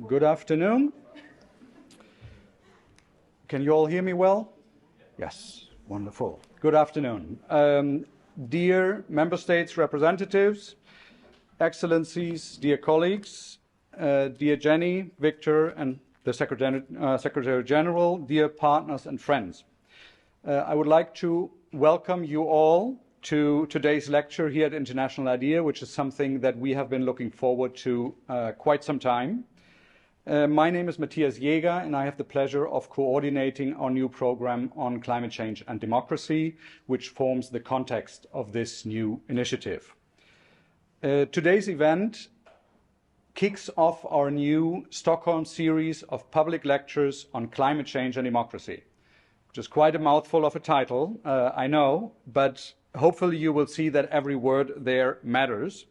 Good afternoon. Can you all hear me well? Yes, wonderful. Good afternoon. Dear Member States representatives, Excellencies, dear colleagues, dear Jennie, Victor, and the Secretary General, dear partners and friends. I would like to welcome you all to today's lecture here at International IDEA, which is something that we have been looking forward to quite some time. My name is Matthias Jäger, and I have the pleasure of coordinating our new program on climate change and democracy, which forms the context of this new initiative. Today's event kicks off our new Stockholm series of public lectures on climate change and democracy, which is quite a mouthful of a title, I know, but hopefully you will see that every word there matters.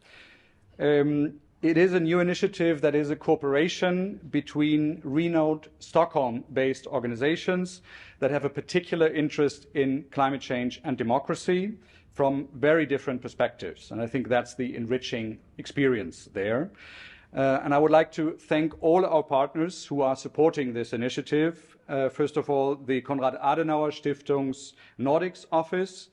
It is a new initiative that is a cooperation between renowned Stockholm-based organizations that have a particular interest in climate change and democracy from very different perspectives. And I think that's the enriching experience there. And I would like to thank all our partners who are supporting this initiative. First of all, the Konrad Adenauer Stiftung's Nordics office,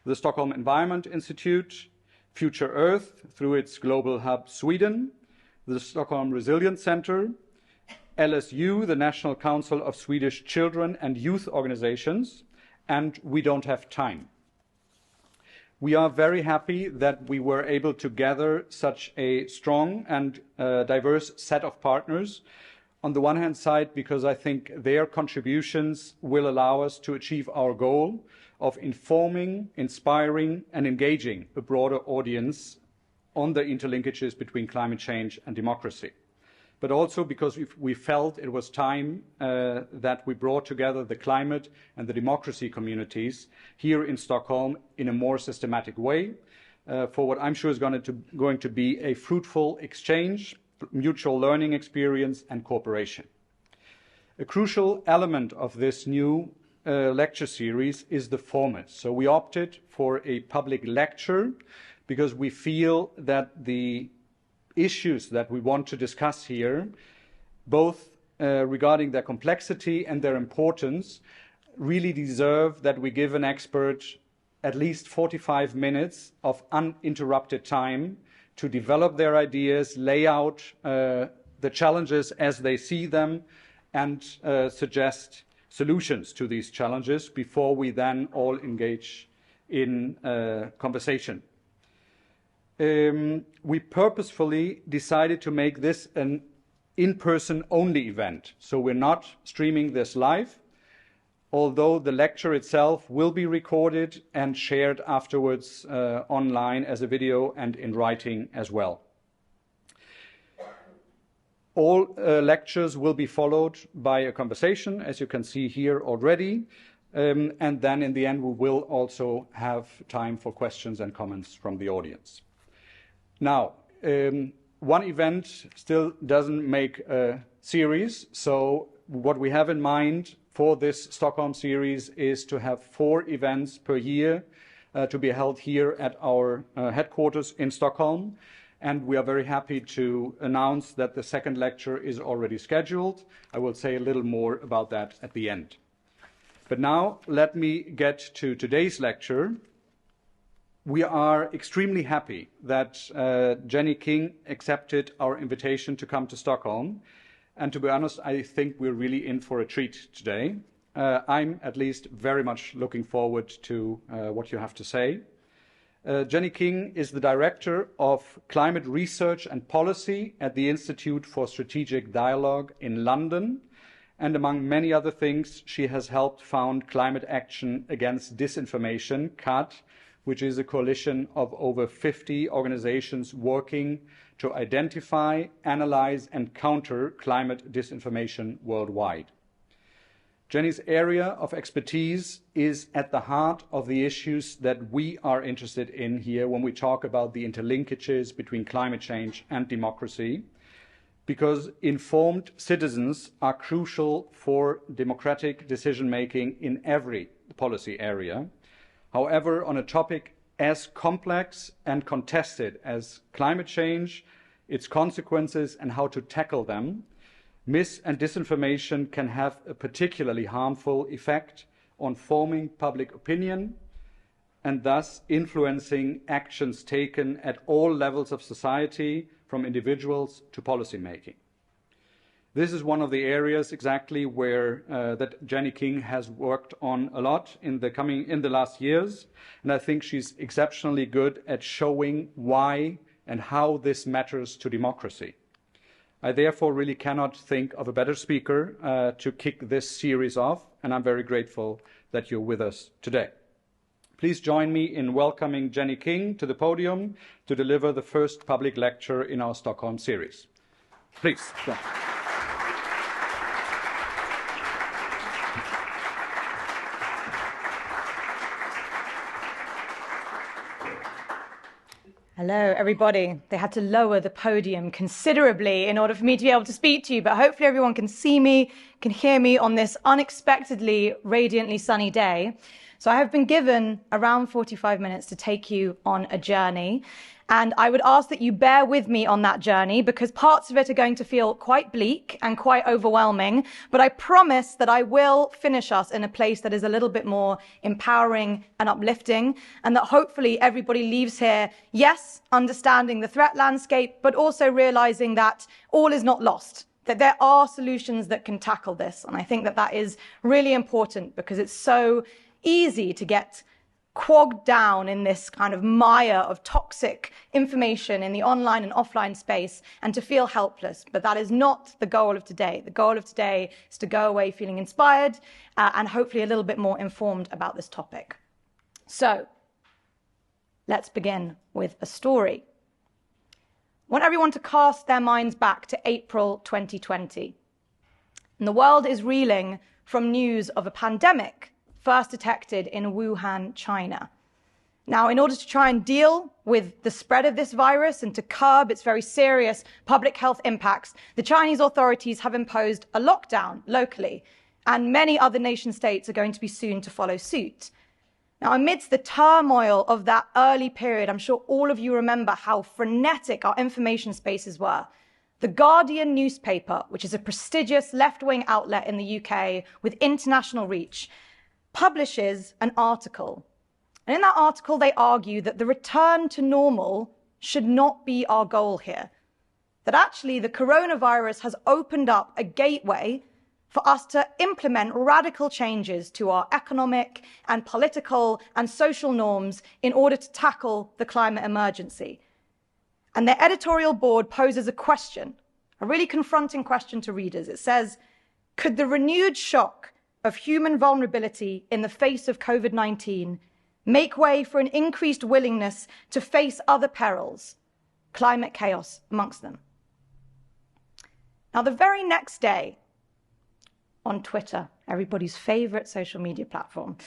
the Stockholm Environment Institute, Future Earth through its global hub Sweden, the Stockholm Resilience Center, LSU, the National Council of Swedish Children and Youth Organizations, and We Don't Have Time. We are very happy that we were able to gather such a strong and diverse set of partners. On the one hand side, because I think their contributions will allow us to achieve our goal of informing, inspiring, and engaging a broader audience on the interlinkages between climate change and democracy. But also because we felt it was time that we brought together the climate and the democracy communities here in Stockholm in a more systematic way for what I'm sure is going to be a fruitful exchange, mutual learning experience, and cooperation. A crucial element of this new lecture series is the format. So we opted for a public lecture because we feel that the issues that we want to discuss here, both regarding their complexity and their importance, really deserve that we give an expert at least 45 minutes of uninterrupted time to develop their ideas, lay out the challenges as they see them, and suggest solutions to these challenges before we then all engage in conversation. We purposefully decided to make this an in-person only event. So we're not streaming this live, although the lecture itself will be recorded and shared afterwards online as a video and in writing as well. All lectures will be followed by a conversation, as you can see here already. And then in the end, we will also have time for questions and comments from the audience. Now, one event still doesn't make a series. So what we have in mind for this Stockholm series is to have 4 events per year to be held here at our headquarters in Stockholm. And we are very happy to announce that the second lecture is already scheduled. I will say a little more about that at the end. But now let me get to today's lecture. We are extremely happy that Jennie King accepted our invitation to come to Stockholm. And to be honest, I think we're really in for a treat today. I'm at least very much looking forward to what you have to say. Jennie King is the Director of Climate Research and Policy at the Institute for Strategic Dialogue in London. And among many other things, she has helped found Climate Action Against Disinformation, CAAD, which is a coalition of over 50 organizations working to identify, analyze, and counter climate disinformation worldwide. Jennie's area of expertise is at the heart of the issues that we are interested in here when we talk about the interlinkages between climate change and democracy, because informed citizens are crucial for democratic decision-making in every policy area. However, on a topic as complex and contested as climate change, its consequences and how to tackle them, Mis and disinformation can have a particularly harmful effect on forming public opinion and thus influencing actions taken at all levels of society, from individuals to policymaking. This is one of the areas exactly where that Jennie King has worked on a lot in the last years, and I think she's exceptionally good at showing why and how this matters to democracy. I therefore really cannot think of a better speaker to kick this series off, and I'm very grateful that you're with us today. Please join me in welcoming Jennie King to the podium to deliver the first public lecture in our Stockholm series. Please. Hello, everybody. They had to lower the podium considerably in order for me to be able to speak to you, but hopefully everyone can see me, can hear me on this unexpectedly radiantly sunny day. So I have been given around 45 minutes to take you on a journey, and I would ask that you bear with me on that journey because parts of it are going to feel quite bleak and quite overwhelming, but I promise that I will finish us in a place that is a little bit more empowering and uplifting, and that hopefully everybody leaves here, yes, understanding the threat landscape, but also realizing that all is not lost, that there are solutions that can tackle this. And I think that that is really important because it's so easy to get quagged down in this kind of mire of toxic information in the online and offline space and to feel helpless. But that is not the goal of today. The goal of today is to go away feeling inspired and hopefully a little bit more informed about this topic. So let's begin with a story. I want everyone to cast their minds back to April 2020. And the world is reeling from news of a pandemic first detected in Wuhan, China. Now, in order to try and deal with the spread of this virus and to curb its very serious public health impacts, the Chinese authorities have imposed a lockdown locally, and many other nation states are going to be soon to follow suit. Now, amidst the turmoil of that early period, I'm sure all of you remember how frenetic our information spaces were. The Guardian newspaper, which is a prestigious left-wing outlet in the UK with international reach, publishes an article. And in that article, they argue that the return to normal should not be our goal here. That actually the coronavirus has opened up a gateway for us to implement radical changes to our economic and political and social norms in order to tackle the climate emergency. And their editorial board poses a question, a really confronting question to readers. It says, could the renewed shock of human vulnerability in the face of COVID-19 make way for an increased willingness to face other perils, climate chaos amongst them? Now, the very next day, on Twitter, everybody's favorite social media platform,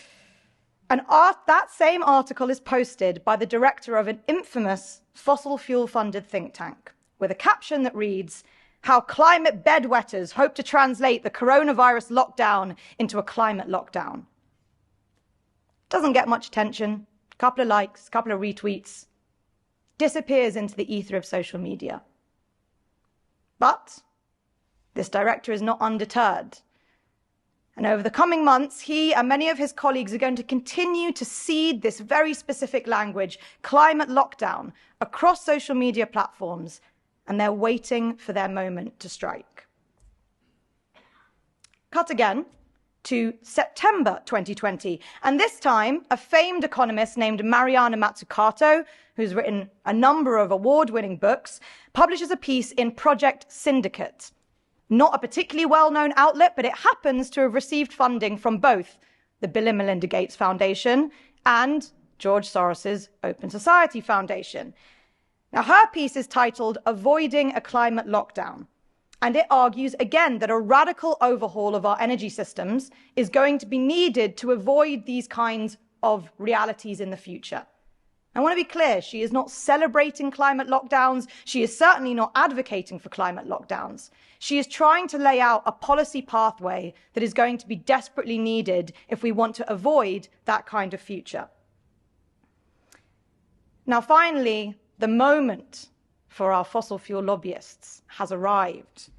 that same article is posted by the director of an infamous fossil fuel-funded think tank with a caption that reads, "How climate bedwetters hope to translate the coronavirus lockdown into a climate lockdown." Doesn't get much attention, a couple of likes, a couple of retweets, disappears into the ether of social media. But this director is not undeterred. And over the coming months, he and many of his colleagues are going to continue to seed this very specific language, climate lockdown, across social media platforms, and they're waiting for their moment to strike. Cut again to September 2020, and this time a famed economist named Mariana Mazzucato, who's written a number of award-winning books, publishes a piece in Project Syndicate. Not a particularly well-known outlet, but it happens to have received funding from both the Bill and Melinda Gates Foundation and George Soros's Open Society Foundation. Now, her piece is titled "Avoiding a Climate Lockdown," and it argues again that a radical overhaul of our energy systems is going to be needed to avoid these kinds of realities in the future. I want to be clear, she is not celebrating climate lockdowns. She is certainly not advocating for climate lockdowns. She is trying to lay out a policy pathway that is going to be desperately needed if we want to avoid that kind of future. Now, finally, the moment for our fossil fuel lobbyists has arrived.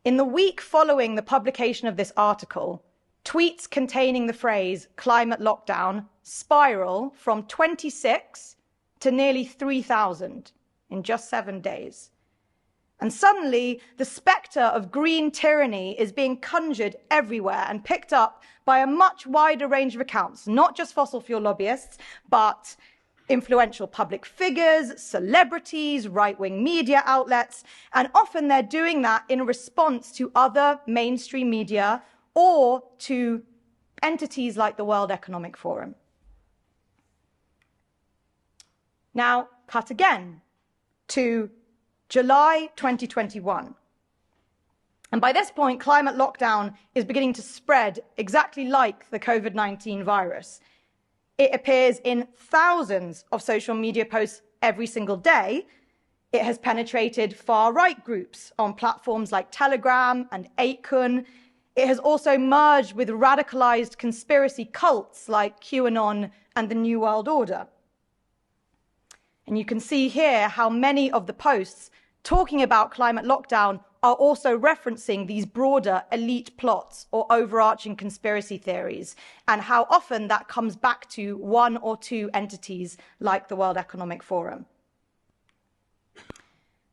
In the week following the publication of this article, tweets containing the phrase climate lockdown spiral from 26 to nearly 3,000 in just 7 days. And suddenly, the spectre of green tyranny is being conjured everywhere and picked up by a much wider range of accounts, not just fossil fuel lobbyists, but influential public figures, celebrities, right-wing media outlets, and often they're doing that in response to other mainstream media or to entities like the World Economic Forum. Now, cut again to July 2021. And by this point, climate lockdown is beginning to spread exactly like the COVID-19 virus. It appears in thousands of social media posts every single day. It has penetrated far-right groups on platforms like Telegram and 8kun. It has also merged with radicalized conspiracy cults like QAnon and the New World Order. And you can see here how many of the posts talking about climate lockdown are also referencing these broader elite plots or overarching conspiracy theories, and how often that comes back to one or two entities like the World Economic Forum.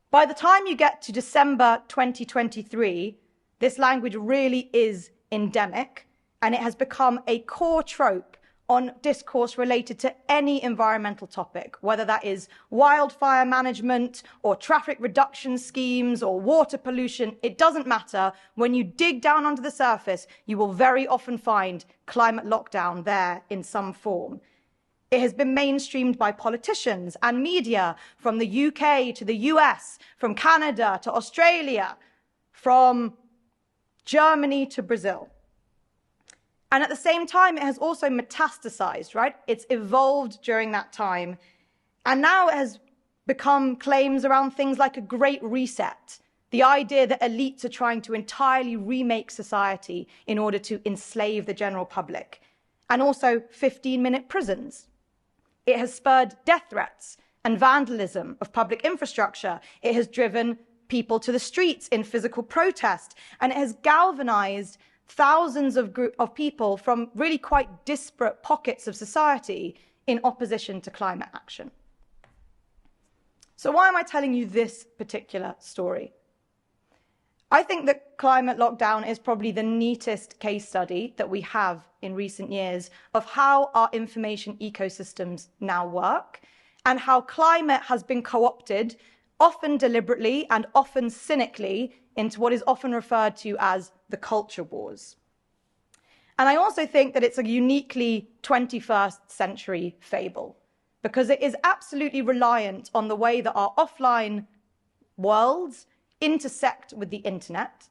By the time you get to December 2023, this language really is endemic, and it has become a core trope on discourse related to any environmental topic, whether that is wildfire management or traffic reduction schemes or water pollution. It doesn't matter. When you dig down under the surface, you will very often find climate lockdown there in some form. It has been mainstreamed by politicians and media from the UK to the US, from Canada to Australia, from Germany to Brazil. And at the same time, it has also metastasized, right? It's evolved during that time. And now it has become claims around things like a great reset, the idea that elites are trying to entirely remake society in order to enslave the general public, and also 15-minute prisons. It has spurred death threats and vandalism of public infrastructure. It has driven people to the streets in physical protest, and it has galvanized thousands of people from really quite disparate pockets of society in opposition to climate action. So why am I telling you this particular story? I think that climate lockdown is probably the neatest case study that we have in recent years of how our information ecosystems now work, and how climate has been co-opted, often deliberately and often cynically, into what is often referred to as the culture wars. And I also think that it's a uniquely 21st century fable, because it is absolutely reliant on the way that our offline worlds intersect with the internet,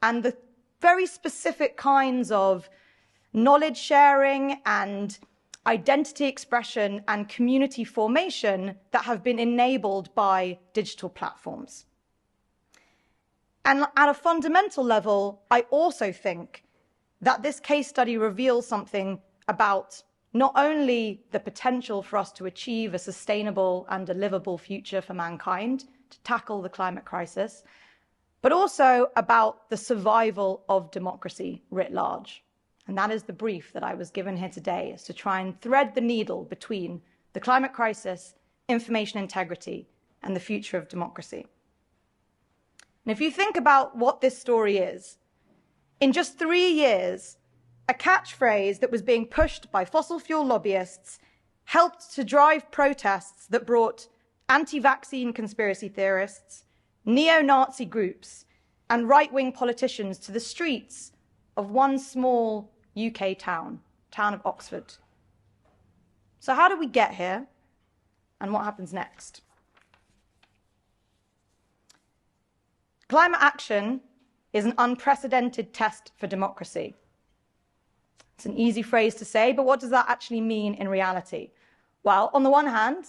and the very specific kinds of knowledge sharing and identity expression and community formation that have been enabled by digital platforms. And at a fundamental level, I also think that this case study reveals something about not only the potential for us to achieve a sustainable and a livable future for mankind, to tackle the climate crisis, but also about the survival of democracy writ large. And that is the brief that I was given here today, is to try and thread the needle between the climate crisis, information integrity, and the future of democracy. And if you think about what this story is, in just 3 years, a catchphrase that was being pushed by fossil fuel lobbyists helped to drive protests that brought anti-vaccine conspiracy theorists, neo-Nazi groups, and right-wing politicians to the streets of one small UK town of Oxford. So how did we get here, and what happens next? Climate action is an unprecedented test for democracy. It's an easy phrase to say, but what does that actually mean in reality? Well, on the one hand,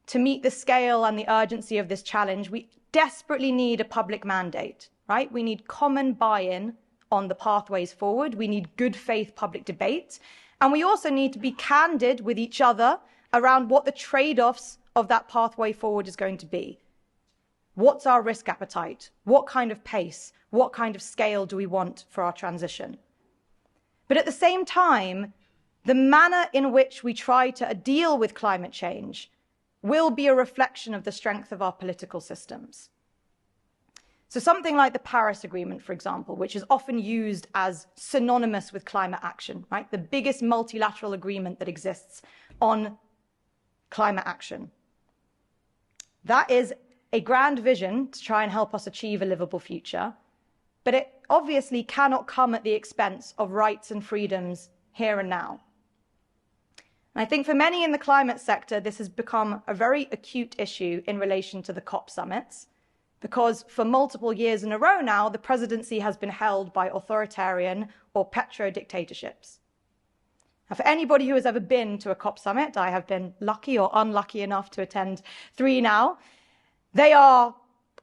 to meet the scale and the urgency of this challenge, we desperately need a public mandate, right? We need common buy-in on the pathways forward. We need good faith public debate. And we also need to be candid with each other around what the trade-offs of that pathway forward is going to be. What's our risk appetite? What kind of pace? What kind of scale do we want for our transition? But at the same time, the manner in which we try to deal with climate change will be a reflection of the strength of our political systems. So something like the Paris Agreement, for example, which is often used as synonymous with climate action, right? The biggest multilateral agreement that exists on climate action. That is a grand vision to try and help us achieve a livable future, but it obviously cannot come at the expense of rights and freedoms here and now. And I think for many in the climate sector, this has become a very acute issue in relation to the COP summits, because for multiple years in a row now, the presidency has been held by authoritarian or petro-dictatorships. Now, for anybody who has ever been to a COP summit, I have been lucky or unlucky enough to attend 3 now, they are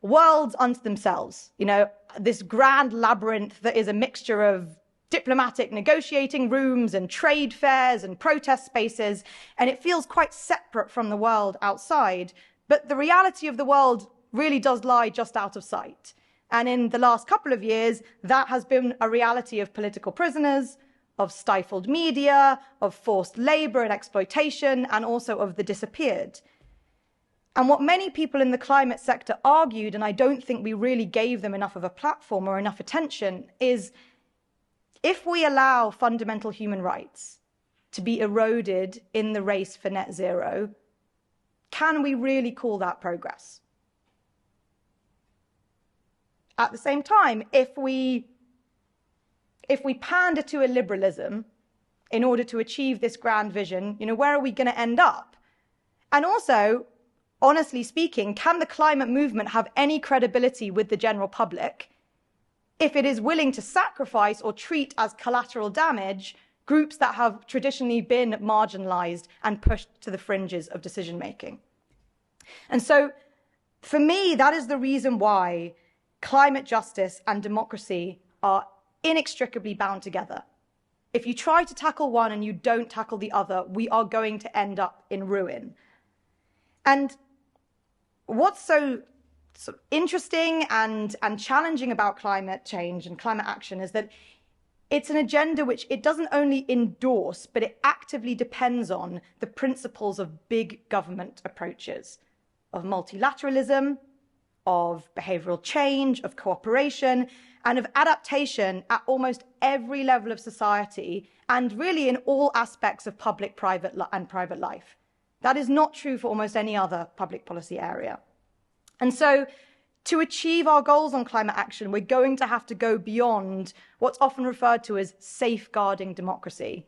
worlds unto themselves. You know, this grand labyrinth that is a mixture of diplomatic negotiating rooms and trade fairs and protest spaces, and it feels quite separate from the world outside. But the reality of the world really does lie just out of sight. And in the last couple of years, that has been a reality of political prisoners, of stifled media, of forced labor and exploitation, and also of the disappeared. And what many people in the climate sector argued, and I don't think we really gave them enough of a platform or enough attention, is if we allow fundamental human rights to be eroded in the race for net zero, can we really call that progress? At the same time, if we pander to a liberalism in order to achieve this grand vision, you know, where are we going to end up? And also, honestly speaking, can the climate movement have any credibility with the general public if it is willing to sacrifice or treat as collateral damage groups that have traditionally been marginalized and pushed to the fringes of decision making? And so, for me, that is the reason why climate justice and democracy are inextricably bound together. If you try to tackle one and you don't tackle the other, we are going to end up in ruin. And what's so interesting and challenging about climate change and climate action is that it's an agenda which it doesn't only endorse, but it actively depends on the principles of big government approaches, of multilateralism, of behavioral change, of cooperation, and of adaptation at almost every level of society, and really in all aspects of public, private life. That is not true for almost any other public policy area. And so, to achieve our goals on climate action, we're going to have to go beyond what's often referred to as safeguarding democracy.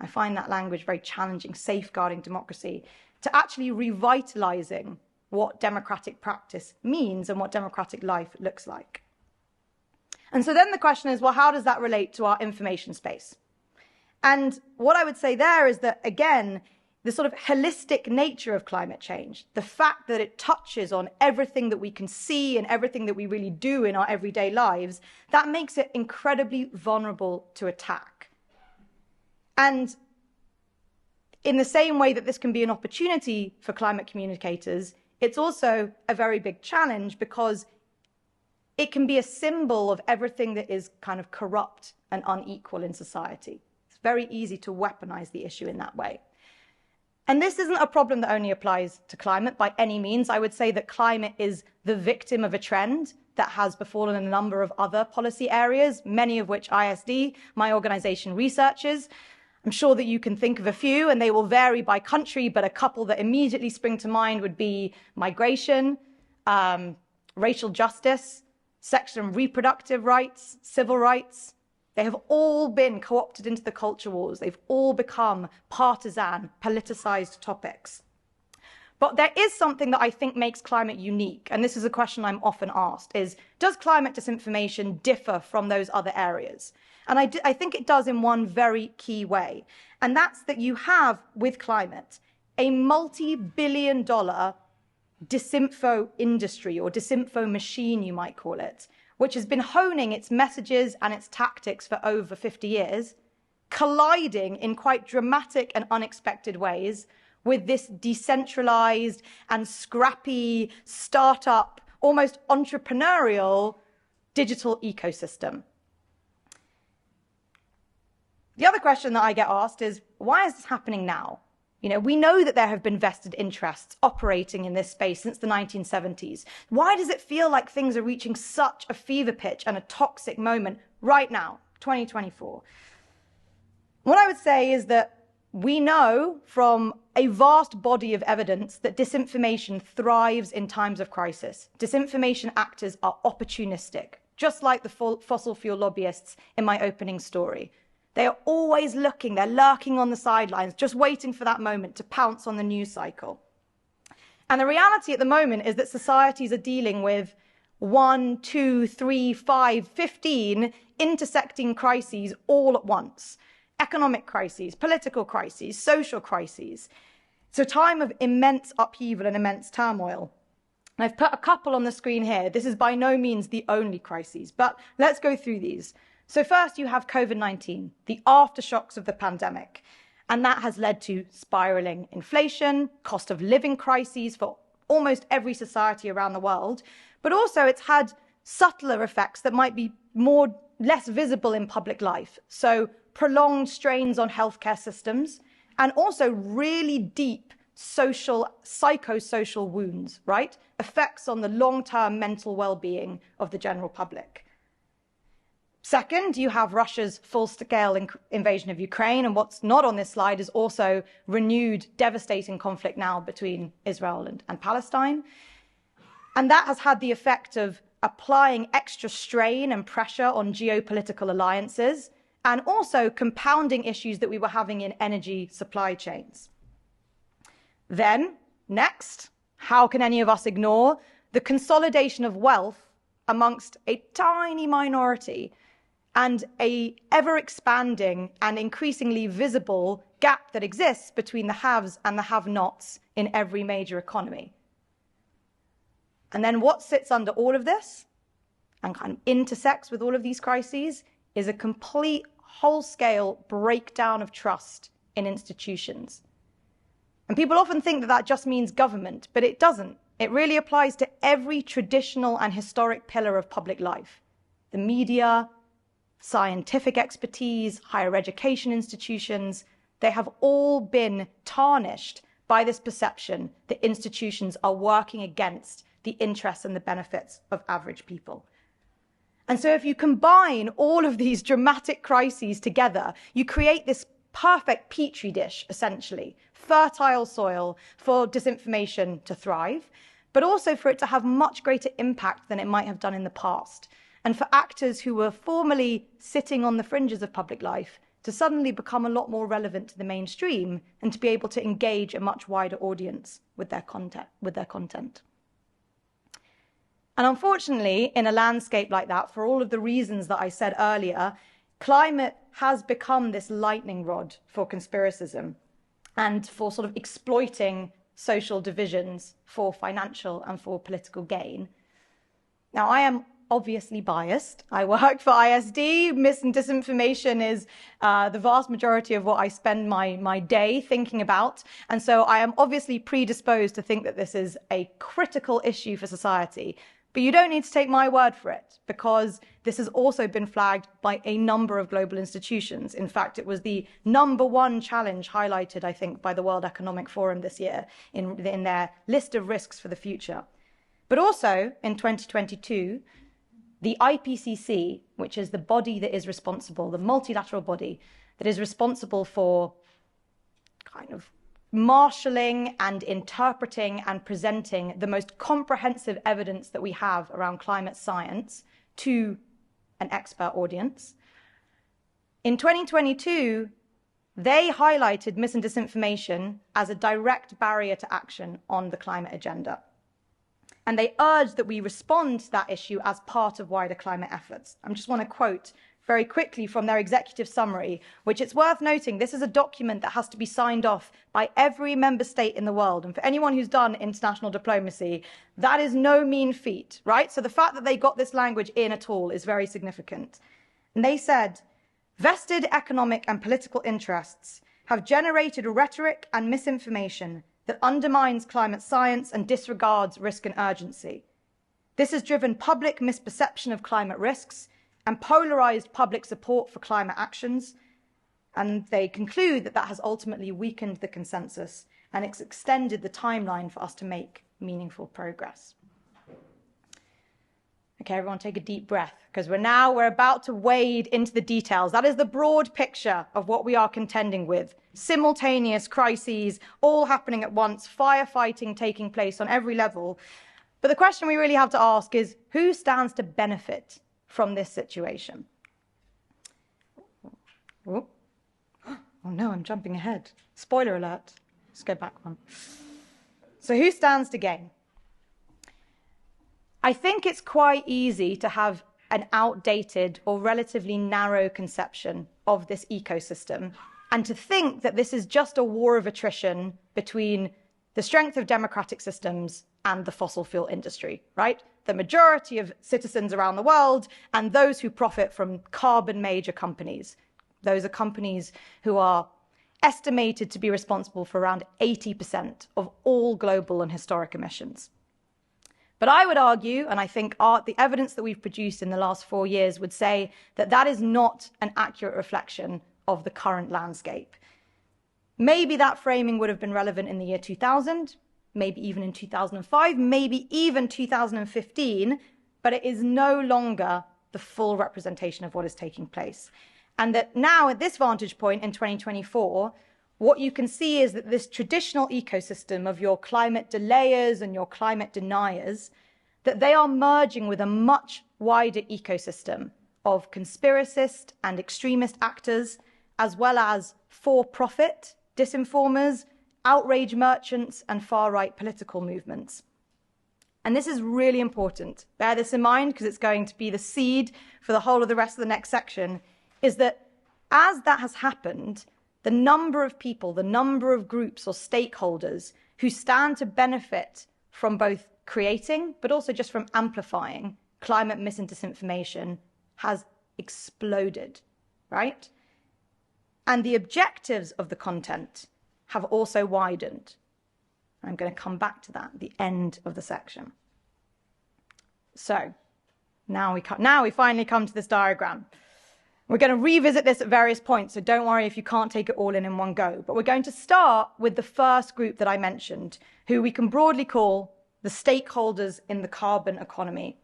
I find that language very challenging, safeguarding democracy, to actually revitalizing what democratic practice means and what democratic life looks like. And so then the question is, well, how does that relate to our information space? And what I would say there is that, again, the sort of holistic nature of climate change, the fact that it touches on everything that we can see and everything that we really do in our everyday lives, that makes it incredibly vulnerable to attack. And in the same way that this can be an opportunity for climate communicators, it's also a very big challenge because it can be a symbol of everything that is kind of corrupt and unequal in society. It's very easy to weaponize the issue in that way. And this isn't a problem that only applies to climate by any means. I would say that climate is the victim of a trend that has befallen a number of other policy areas, many of which ISD, my organization, researches. I'm sure that you can think of a few, and they will vary by country, but a couple that immediately spring to mind would be migration, racial justice, sexual and reproductive rights, civil rights. They have all been co-opted into the culture wars. They've all become partisan, politicized topics. But there is something that I think makes climate unique, and this is a question I'm often asked, is does climate disinformation differ from those other areas? And I think it does in one very key way, and that's that you have, with climate, a multi-billion-dollar disinfo industry, or disinfo machine, you might call it, which has been honing its messages and its tactics for over 50 years, colliding in quite dramatic and unexpected ways with this decentralized and scrappy startup almost entrepreneurial digital ecosystem. The other question that I get asked is, why is this happening now? You know, we know that there have been vested interests operating in this space since the 1970s. Why does it feel like things are reaching such a fever pitch and a toxic moment right now, 2024? What I would say is that we know from a vast body of evidence that disinformation thrives in times of crisis. Disinformation actors are opportunistic, just like the fossil fuel lobbyists in my opening story. They are always looking, they're lurking on the sidelines, just waiting for that moment to pounce on the news cycle. And the reality at the moment is that societies are dealing with 1, 2, 3, 5, 15 intersecting crises all at once. Economic crises, political crises, social crises. It's a time of immense upheaval and immense turmoil. And I've put a couple on the screen here. This is by no means the only crises, but let's go through these. So first you have COVID-19, the aftershocks of the pandemic, and that has led to spiraling inflation, cost of living crises for almost every society around the world, but also it's had subtler effects that might be less visible in public life. So prolonged strains on healthcare systems, and also really deep psychosocial wounds, right? Effects on the long-term mental well-being of the general public. Second, you have Russia's full-scale invasion of Ukraine, and what's not on this slide is also renewed devastating conflict now between Israel and Palestine. And that has had the effect of applying extra strain and pressure on geopolitical alliances, and also compounding issues that we were having in energy supply chains. Then, next, how can any of us ignore the consolidation of wealth amongst a tiny minority and a ever-expanding and increasingly visible gap that exists between the haves and the have-nots in every major economy? And then what sits under all of this and kind of intersects with all of these crises is a complete whole-scale breakdown of trust in institutions. And people often think that that just means government, but it doesn't. It really applies to every traditional and historic pillar of public life. The media, scientific expertise, higher education institutions, they have all been tarnished by this perception that institutions are working against the interests and the benefits of average people. And so if you combine all of these dramatic crises together, you create this perfect petri dish, essentially, fertile soil for disinformation to thrive, but also for it to have much greater impact than it might have done in the past, and for actors who were formerly sitting on the fringes of public life to suddenly become a lot more relevant to the mainstream and to be able to engage a much wider audience with their content. And unfortunately, in a landscape like that, for all of the reasons that I said earlier, climate has become this lightning rod for conspiracism and for sort of exploiting social divisions for financial and for political gain. Now, I am obviously biased. I work for ISD. Mis and disinformation is the vast majority of what I spend my day thinking about. And so I am obviously predisposed to think that this is a critical issue for society. But you don't need to take my word for it, because this has also been flagged by a number of global institutions. In fact, it was the #1 challenge highlighted, I think, by the World Economic Forum this year in their list of risks for the future. But also in 2022, the IPCC, which is the body that is responsible, the multilateral body that is responsible for kind of marshalling and interpreting and presenting the most comprehensive evidence that we have around climate science to an expert audience. In 2022, they highlighted mis and disinformation as a direct barrier to action on the climate agenda. And they urged that we respond to that issue as part of wider climate efforts. I just want to quote very quickly from their executive summary, which it's worth noting, this is a document that has to be signed off by every member state in the world. And for anyone who's done international diplomacy, that is no mean feat, right? So the fact that they got this language in at all is very significant. And they said, vested economic and political interests have generated rhetoric and misinformation that undermines climate science and disregards risk and urgency. This has driven public misperception of climate risks and polarized public support for climate actions. And they conclude that that has ultimately weakened the consensus and it's extended the timeline for us to make meaningful progress. Okay, everyone take a deep breath, because we're about to wade into the details. That is the broad picture of what we are contending with. Simultaneous crises, all happening at once, firefighting taking place on every level. But the question we really have to ask is, who stands to benefit from this situation? Oh no, I'm jumping ahead. Spoiler alert. Let's go back one. So who stands to gain? I think it's quite easy to have an outdated or relatively narrow conception of this ecosystem and to think that this is just a war of attrition between the strength of democratic systems and the fossil fuel industry, right? The majority of citizens around the world and those who profit from carbon major companies. Those are companies who are estimated to be responsible for around 80% of all global and historic emissions. But I would argue, and I think the evidence that we've produced in the last 4 years would say that that is not an accurate reflection of the current landscape. Maybe that framing would have been relevant in the year 2000, maybe even in 2005, maybe even 2015, but it is no longer the full representation of what is taking place. And that now at this vantage point in 2024, what you can see is that this traditional ecosystem of your climate delayers and your climate deniers, that they are merging with a much wider ecosystem of conspiracist and extremist actors, as well as for-profit disinformers, outrage merchants, and far-right political movements. And this is really important. Bear this in mind, because it's going to be the seed for the whole of the rest of the next section, is that as that has happened, the number of people, the number of groups or stakeholders who stand to benefit from both creating, but also just from amplifying climate mis and disinformation has exploded, right? And the objectives of the content have also widened. I'm going to come back to that at the end of the section. So now we finally come to this diagram. We're going to revisit this at various points, so don't worry if you can't take it all in one go. But we're going to start with the first group that I mentioned, who we can broadly call the stakeholders in the carbon economy.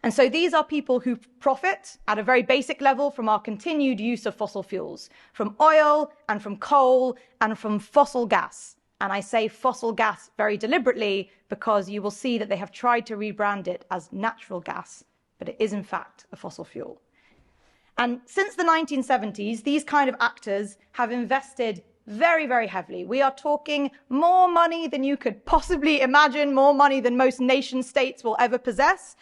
And so these are people who profit at a very basic level from our continued use of fossil fuels, from oil and from coal and from fossil gas. And I say fossil gas very deliberately because you will see that they have tried to rebrand it as natural gas, but it is in fact a fossil fuel. And since the 1970s, these kind of actors have invested very, very heavily. We are talking more money than you could possibly imagine, more money than most nation states will ever possess,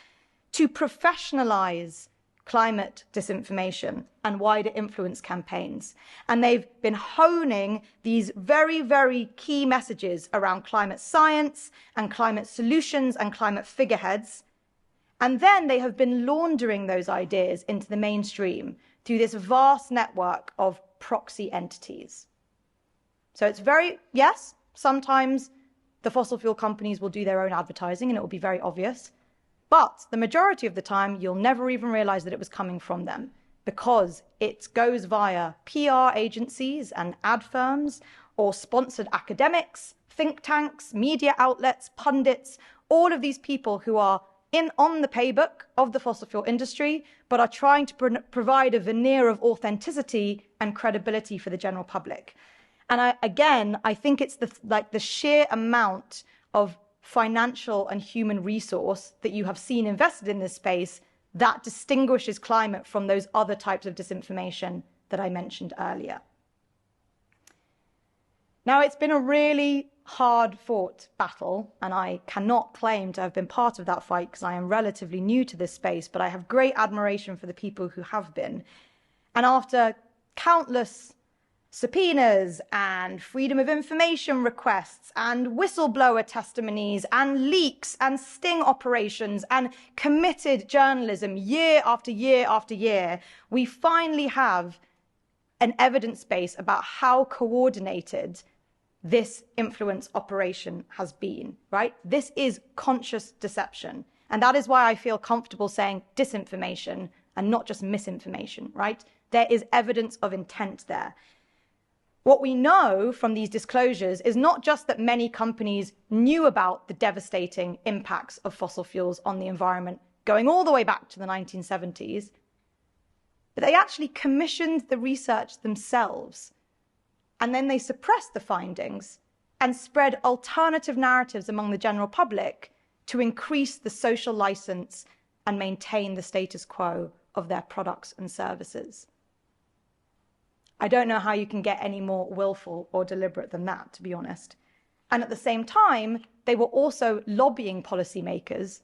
to professionalize climate disinformation and wider influence campaigns. And they've been honing these very, very key messages around climate science and climate solutions and climate figureheads. And then they have been laundering those ideas into the mainstream through this vast network of proxy entities. So it's yes, sometimes the fossil fuel companies will do their own advertising and it will be very obvious. But the majority of the time, you'll never even realize that it was coming from them because it goes via PR agencies and ad firms or sponsored academics, think tanks, media outlets, pundits, all of these people who are on the playbook of the fossil fuel industry, but are trying to provide a veneer of authenticity and credibility for the general public. And I think it's the sheer amount of financial and human resource that you have seen invested in this space that distinguishes climate from those other types of disinformation that I mentioned earlier. Now, it's been a really hard-fought battle, and I cannot claim to have been part of that fight because I am relatively new to this space, but I have great admiration for the people who have been. And after countless subpoenas and freedom of information requests and whistleblower testimonies and leaks and sting operations and committed journalism year after year after year, we finally have an evidence base about how coordinated this influence operation has been, right? This is conscious deception. And that is why I feel comfortable saying disinformation and not just misinformation, right? There is evidence of intent there. What we know from these disclosures is not just that many companies knew about the devastating impacts of fossil fuels on the environment going all the way back to the 1970s, but they actually commissioned the research themselves. And then they suppressed the findings and spread alternative narratives among the general public to increase the social license and maintain the status quo of their products and services. I don't know how you can get any more willful or deliberate than that, to be honest. And at the same time, they were also lobbying policymakers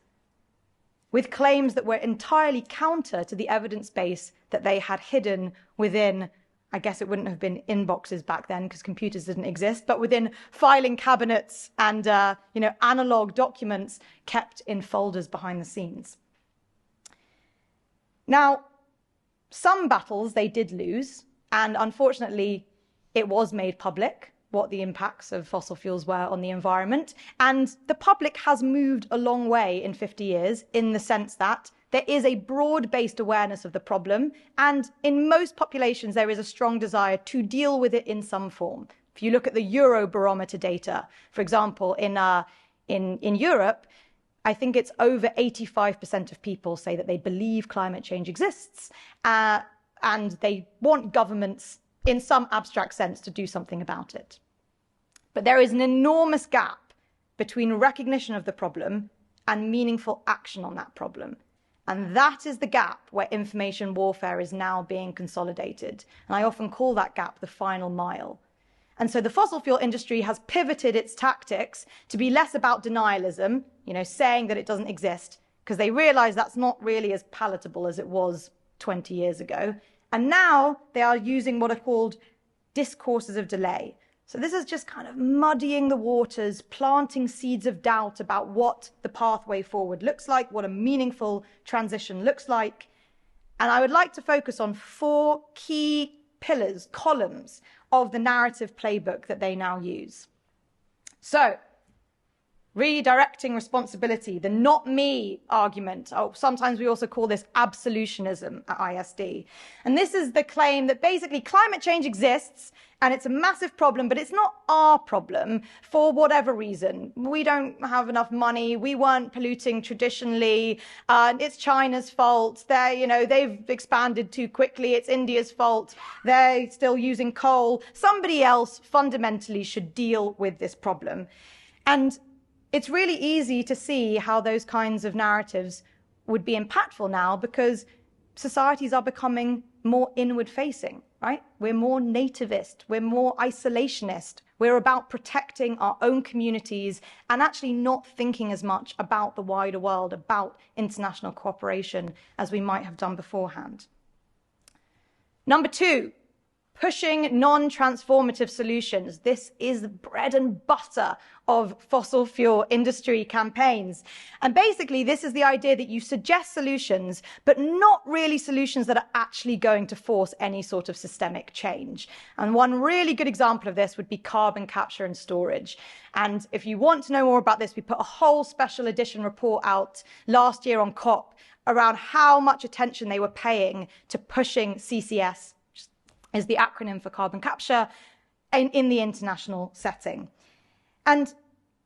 with claims that were entirely counter to the evidence base that they had hidden within, I guess it wouldn't have been inboxes back then because computers didn't exist, but within filing cabinets and analog documents kept in folders behind the scenes. Now, some battles they did lose, and unfortunately, it was made public what the impacts of fossil fuels were on the environment. And the public has moved a long way in 50 years in the sense that there is a broad-based awareness of the problem. And in most populations, there is a strong desire to deal with it in some form. If you look at the Eurobarometer data, for example, in Europe, I think it's over 85% of people say that they believe climate change exists. And they want governments, in some abstract sense, to do something about it. But there is an enormous gap between recognition of the problem and meaningful action on that problem. And that is the gap where information warfare is now being consolidated. And I often call that gap the final mile. And so the fossil fuel industry has pivoted its tactics to be less about denialism, saying that it doesn't exist, because they realize that's not really as palatable as it was 20 years ago. And now they are using what are called discourses of delay. So this is just kind of muddying the waters, planting seeds of doubt about what the pathway forward looks like, what a meaningful transition looks like. And I would like to focus on 4 key pillars, columns of the narrative playbook that they now use. So, redirecting responsibility, the not me argument. Sometimes we also call this absolutionism at ISD. And this is the claim that basically climate change exists and it's a massive problem, but it's not our problem for whatever reason. We don't have enough money. We weren't polluting traditionally. It's China's fault. They've expanded too quickly. It's India's fault. They're still using coal. Somebody else fundamentally should deal with this problem. And it's really easy to see how those kinds of narratives would be impactful now because societies are becoming more inward facing, right? We're more nativist, we're more isolationist, we're about protecting our own communities and actually not thinking as much about the wider world, about international cooperation as we might have done beforehand. Number 2, pushing non-transformative solutions. This is the bread and butter of fossil fuel industry campaigns. And basically, this is the idea that you suggest solutions, but not really solutions that are actually going to force any sort of systemic change. And one really good example of this would be carbon capture and storage. And if you want to know more about this, we put a whole special edition report out last year on COP around how much attention they were paying to pushing CCS, is the acronym for carbon capture, in the international setting. And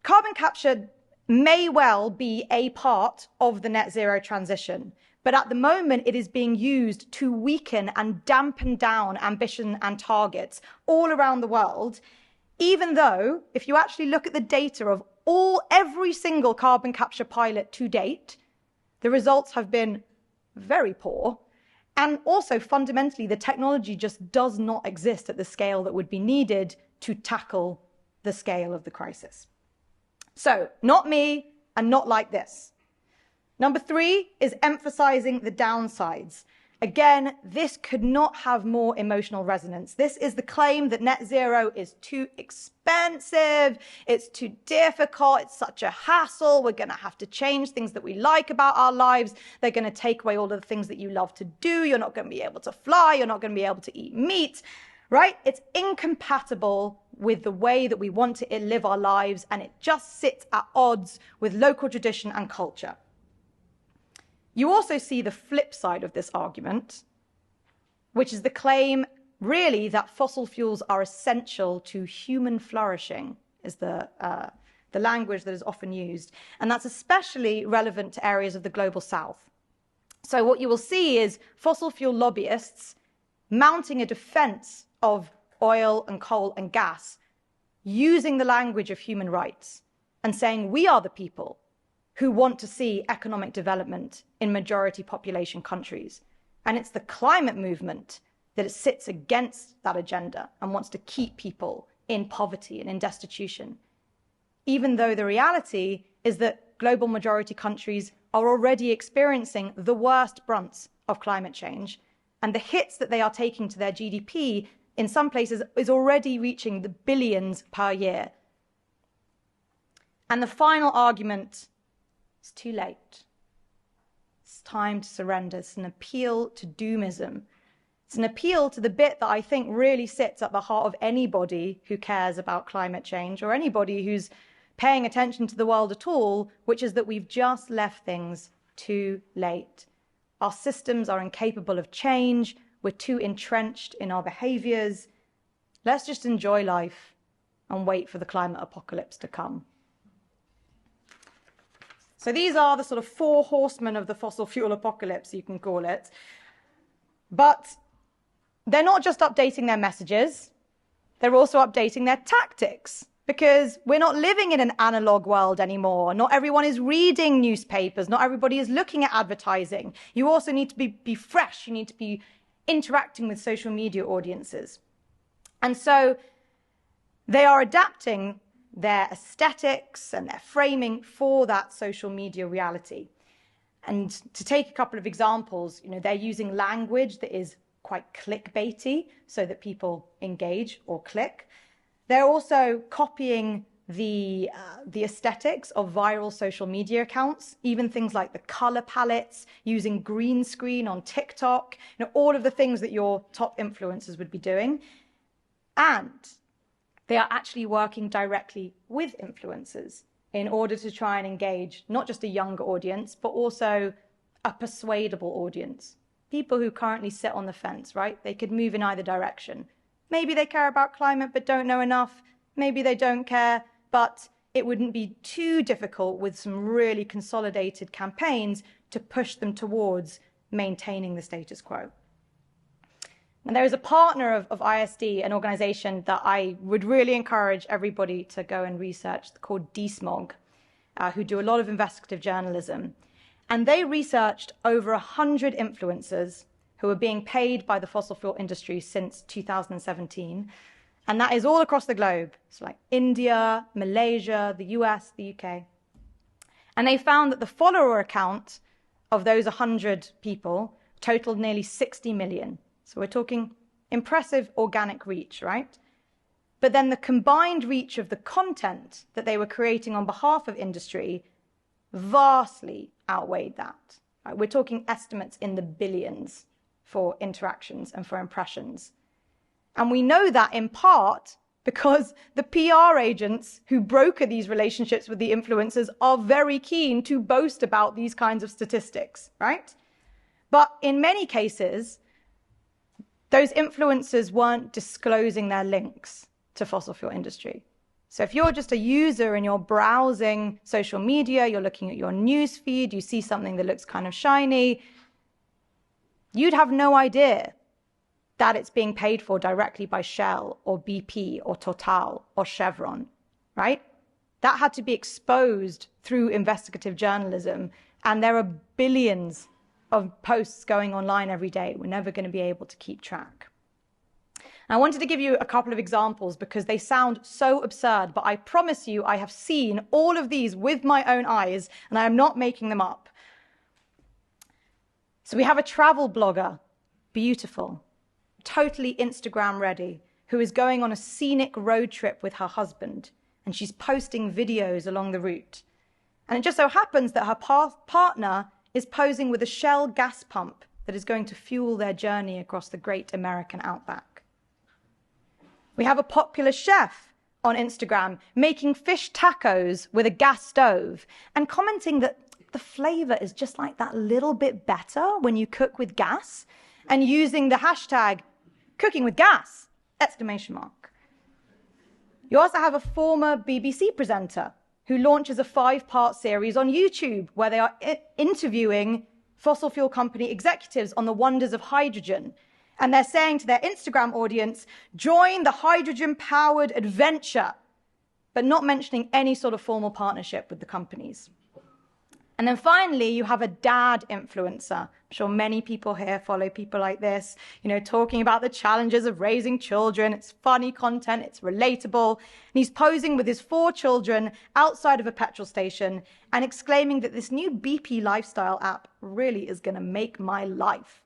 carbon capture may well be a part of the net zero transition, but at the moment it is being used to weaken and dampen down ambition and targets all around the world, even though if you actually look at the data of every single carbon capture pilot to date, the results have been very poor. And also, fundamentally, the technology just does not exist at the scale that would be needed to tackle the scale of the crisis. So, not me and not like this. Number 3 is emphasizing the downsides. Again, this could not have more emotional resonance. This is the claim that net zero is too expensive, it's too difficult, it's such a hassle, we're going to have to change things that we like about our lives, they're going to take away all of the things that you love to do, you're not going to be able to fly, you're not going to be able to eat meat, right? It's incompatible with the way that we want to live our lives, and it just sits at odds with local tradition and culture. You also see the flip side of this argument, which is the claim, really, that fossil fuels are essential to human flourishing, is the language that is often used. And that's especially relevant to areas of the global south. So what you will see is fossil fuel lobbyists mounting a defense of oil and coal and gas, using the language of human rights and saying we are the people who want to see economic development in majority population countries. And it's the climate movement that it sits against that agenda and wants to keep people in poverty and in destitution, even though the reality is that global majority countries are already experiencing the worst brunts of climate change, and the hits that they are taking to their GDP in some places is already reaching the billions per year. And the final argument is too late. It's time to surrender. It's an appeal to doomism. It's an appeal to the bit that I think really sits at the heart of anybody who cares about climate change or anybody who's paying attention to the world at all, which is that we've just left things too late. Our systems are incapable of change. We're too entrenched in our behaviors. Let's just enjoy life and wait for the climate apocalypse to come. So these are the sort of four horsemen of the fossil fuel apocalypse, you can call it. But they're not just updating their messages, they're also updating their tactics, because we're not living in an analog world anymore. Not everyone is reading newspapers. Not everybody is looking at advertising. You also need to be fresh. You need to be interacting with social media audiences. And so they are adapting their aesthetics and their framing for that social media reality. And to take a couple of examples, they're using language that is quite clickbaity so that people engage or click. They're also copying the aesthetics of viral social media accounts, even things like the color palettes, using green screen on TikTok, all of the things that your top influencers would be doing. And they are actually working directly with influencers in order to try and engage not just a younger audience, but also a persuadable audience. People who currently sit on the fence, right? They could move in either direction. Maybe they care about climate but don't know enough. Maybe they don't care, but it wouldn't be too difficult with some really consolidated campaigns to push them towards maintaining the status quo. And there is a partner of ISD, an organization that I would really encourage everybody to go and research, called DSMOG, who do a lot of investigative journalism. And they researched over 100 influencers who are being paid by the fossil fuel industry since 2017. And that is all across the globe. So like India, Malaysia, the US, the UK. And they found that the follower account of those 100 people totaled nearly 60 million. So we're talking impressive organic reach, right? But then the combined reach of the content that they were creating on behalf of industry vastly outweighed that. Right? We're talking estimates in the billions for interactions and for impressions. And we know that in part because the PR agents who broker these relationships with the influencers are very keen to boast about these kinds of statistics, right? But in many cases, those influencers weren't disclosing their links to fossil fuel industry. So if you're just a user and you're browsing social media, you're looking at your news feed, you see something that looks kind of shiny, you'd have no idea that it's being paid for directly by Shell or BP or Total or Chevron, right? That had to be exposed through investigative journalism, and there are billions of posts going online every day. We're never going to be able to keep track. I wanted to give you a couple of examples because they sound so absurd, but I promise you I have seen all of these with my own eyes, and I am not making them up. So we have a travel blogger, beautiful, totally Instagram ready, who is going on a scenic road trip with her husband, and she's posting videos along the route. And it just so happens that her partner is posing with a Shell gas pump that is going to fuel their journey across the great American outback. We have a popular chef on Instagram making fish tacos with a gas stove and commenting that the flavor is just like that little bit better when you cook with gas, and using the hashtag cooking with gas, exclamation mark. You also have a former BBC presenter who launches a 5-part series on YouTube where they are interviewing fossil fuel company executives on the wonders of hydrogen. And they're saying to their Instagram audience, join the hydrogen-powered adventure, but not mentioning any sort of formal partnership with the companies. And then finally, you have a dad influencer. I'm sure many people here follow people like this, talking about the challenges of raising children. It's funny content, it's relatable. And he's posing with his 4 children outside of a petrol station and exclaiming that this new BP lifestyle app really is going to make my life.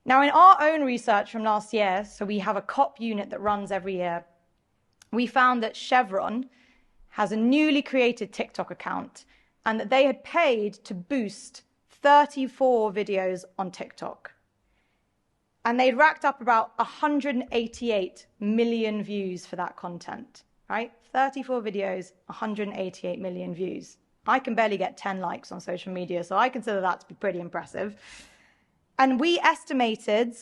Now, in our own research from last year, so we have a COP unit that runs every year, we found that Chevron has a newly created TikTok account and that they had paid to boost 34 videos on TikTok. And they'd racked up about 188 million views for that content, right? 34 videos, 188 million views. I can barely get 10 likes on social media, so I consider that to be pretty impressive. And we estimated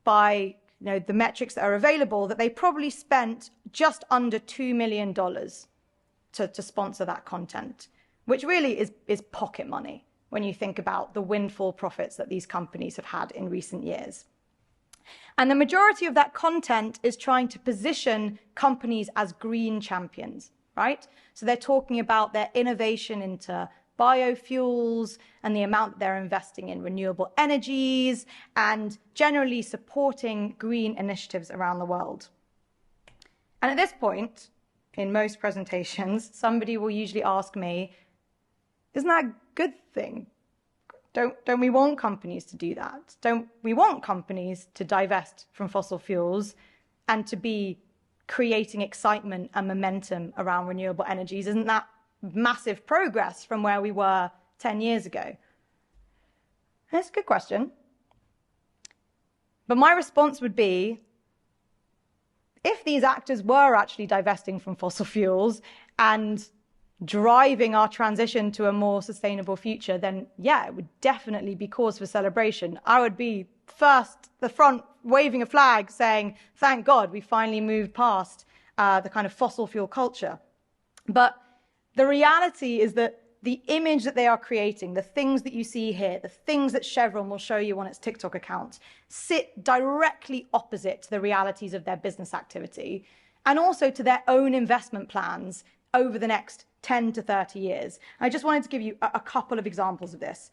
by the metrics that are available that they probably spent just under $2 million to sponsor that content, which really is pocket money when you think about the windfall profits that these companies have had in recent years. And the majority of that content is trying to position companies as green champions, right? So they're talking about their innovation into biofuels and the amount that they're investing in renewable energies and generally supporting green initiatives around the world. And at this point, in most presentations, somebody will usually ask me, isn't that a good thing? Don't we want companies to do that? Don't we want companies to divest from fossil fuels and to be creating excitement and momentum around renewable energies? Isn't that massive progress from where we were 10 years ago? That's a good question. But my response would be, if these actors were actually divesting from fossil fuels and driving our transition to a more sustainable future, then yeah, it would definitely be cause for celebration. I would be first, the front, waving a flag saying, thank God we finally moved past the kind of fossil fuel culture. But the reality is that the image that they are creating, the things that you see here, the things that Chevron will show you on its TikTok account, sit directly opposite to the realities of their business activity and also to their own investment plans over the next 10 to 30 years. I just wanted to give you a couple of examples of this.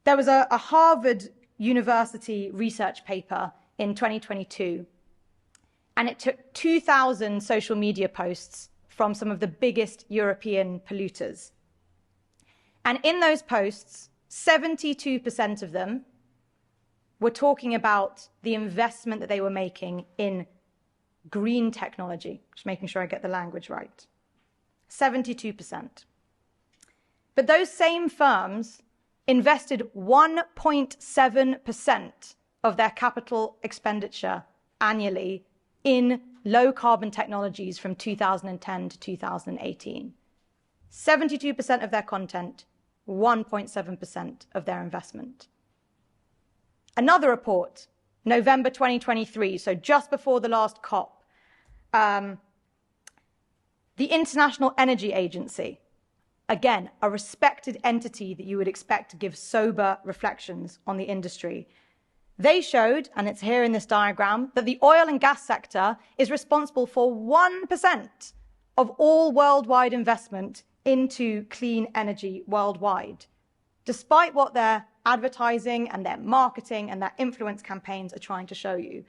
There was a Harvard University research paper in 2022, and it took 2,000 social media posts from some of the biggest European polluters. And in those posts, 72% of them were talking about the investment that they were making in green technology. Just making sure I get the language right. 72%. But those same firms invested 1.7% of their capital expenditure annually in low carbon technologies from 2010 to 2018. 72% of their content, 1.7% of their investment. Another report, November 2023, so just before the last COP, the International Energy Agency, again, a respected entity that you would expect to give sober reflections on the industry. They showed, and it's here in this diagram, that the oil and gas sector is responsible for 1% of all worldwide investment into clean energy worldwide, despite what their advertising and their marketing and their influence campaigns are trying to show you.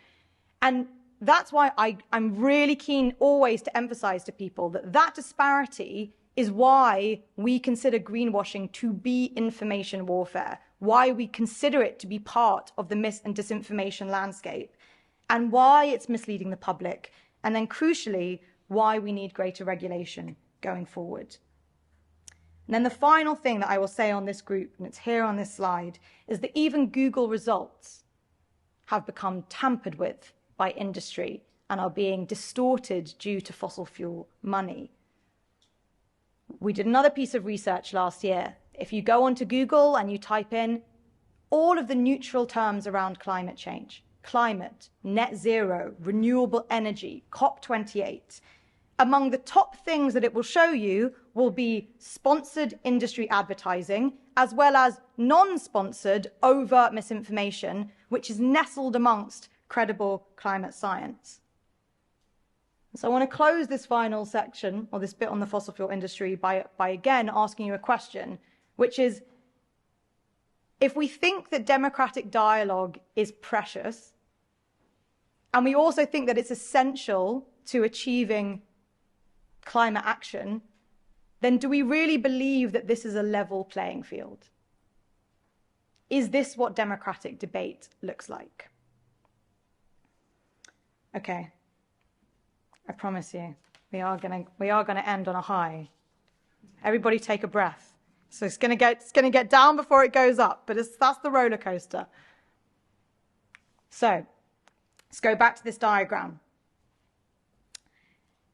And that's why I'm really keen always to emphasize to people that that disparity is why we consider greenwashing to be information warfare, why we consider it to be part of the mis- and disinformation landscape, and why it's misleading the public, and then crucially, why we need greater regulation going forward. And then the final thing that I will say on this group, and it's here on this slide, is that even Google results have become tampered with by industry and are being distorted due to fossil fuel money. We did another piece of research last year. If you go onto Google and you type in all of the neutral terms around climate change, climate, net zero, renewable energy, COP28, among the top things that it will show you will be sponsored industry advertising, as well as non-sponsored overt misinformation, which is nestled amongst credible climate science. So I want to close this final section, or this bit on the fossil fuel industry, by again asking you a question, which is, if we think that democratic dialogue is precious, and we also think that it's essential to achieving climate action, then do we really believe that this is a level playing field? Is this what democratic debate looks like? Okay, I promise you, we are gonna end on a high. Everybody take a breath. So it's gonna get down before it goes up, but that's the roller coaster. So let's go back to this diagram.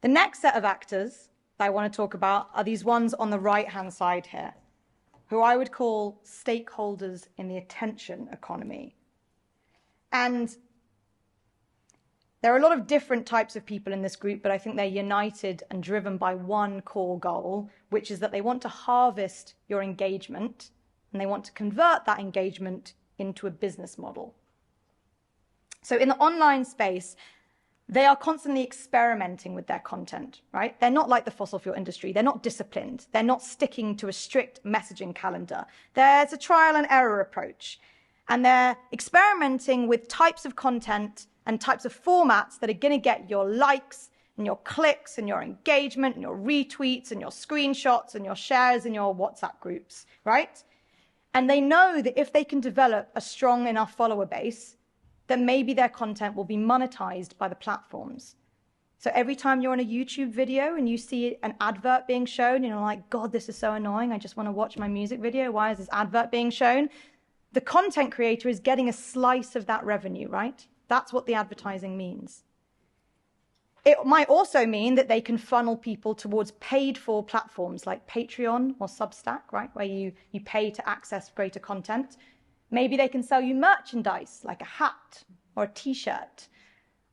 The next set of actors that I want to talk about are these ones on the right-hand side here, who I would call stakeholders in the attention economy. And there are a lot of different types of people in this group, but I think they're united and driven by one core goal, which is that they want to harvest your engagement and they want to convert that engagement into a business model. So in the online space, they are constantly experimenting with their content, right? They're not like the fossil fuel industry. They're not disciplined. They're not sticking to a strict messaging calendar. There's a trial and error approach. And they're experimenting with types of content and types of formats that are going to get your likes and your clicks and your engagement and your retweets and your screenshots and your shares in your WhatsApp groups, right? And they know that if they can develop a strong enough follower base, then maybe their content will be monetized by the platforms. So every time you're on a YouTube video and you see an advert being shown, you're like, God, this is so annoying. I just want to watch my music video. Why is this advert being shown? The content creator is getting a slice of that revenue, right? That's what the advertising means. It might also mean that they can funnel people towards paid-for platforms like Patreon or Substack, right, where you pay to access greater content. Maybe they can sell you merchandise like a hat or a t-shirt.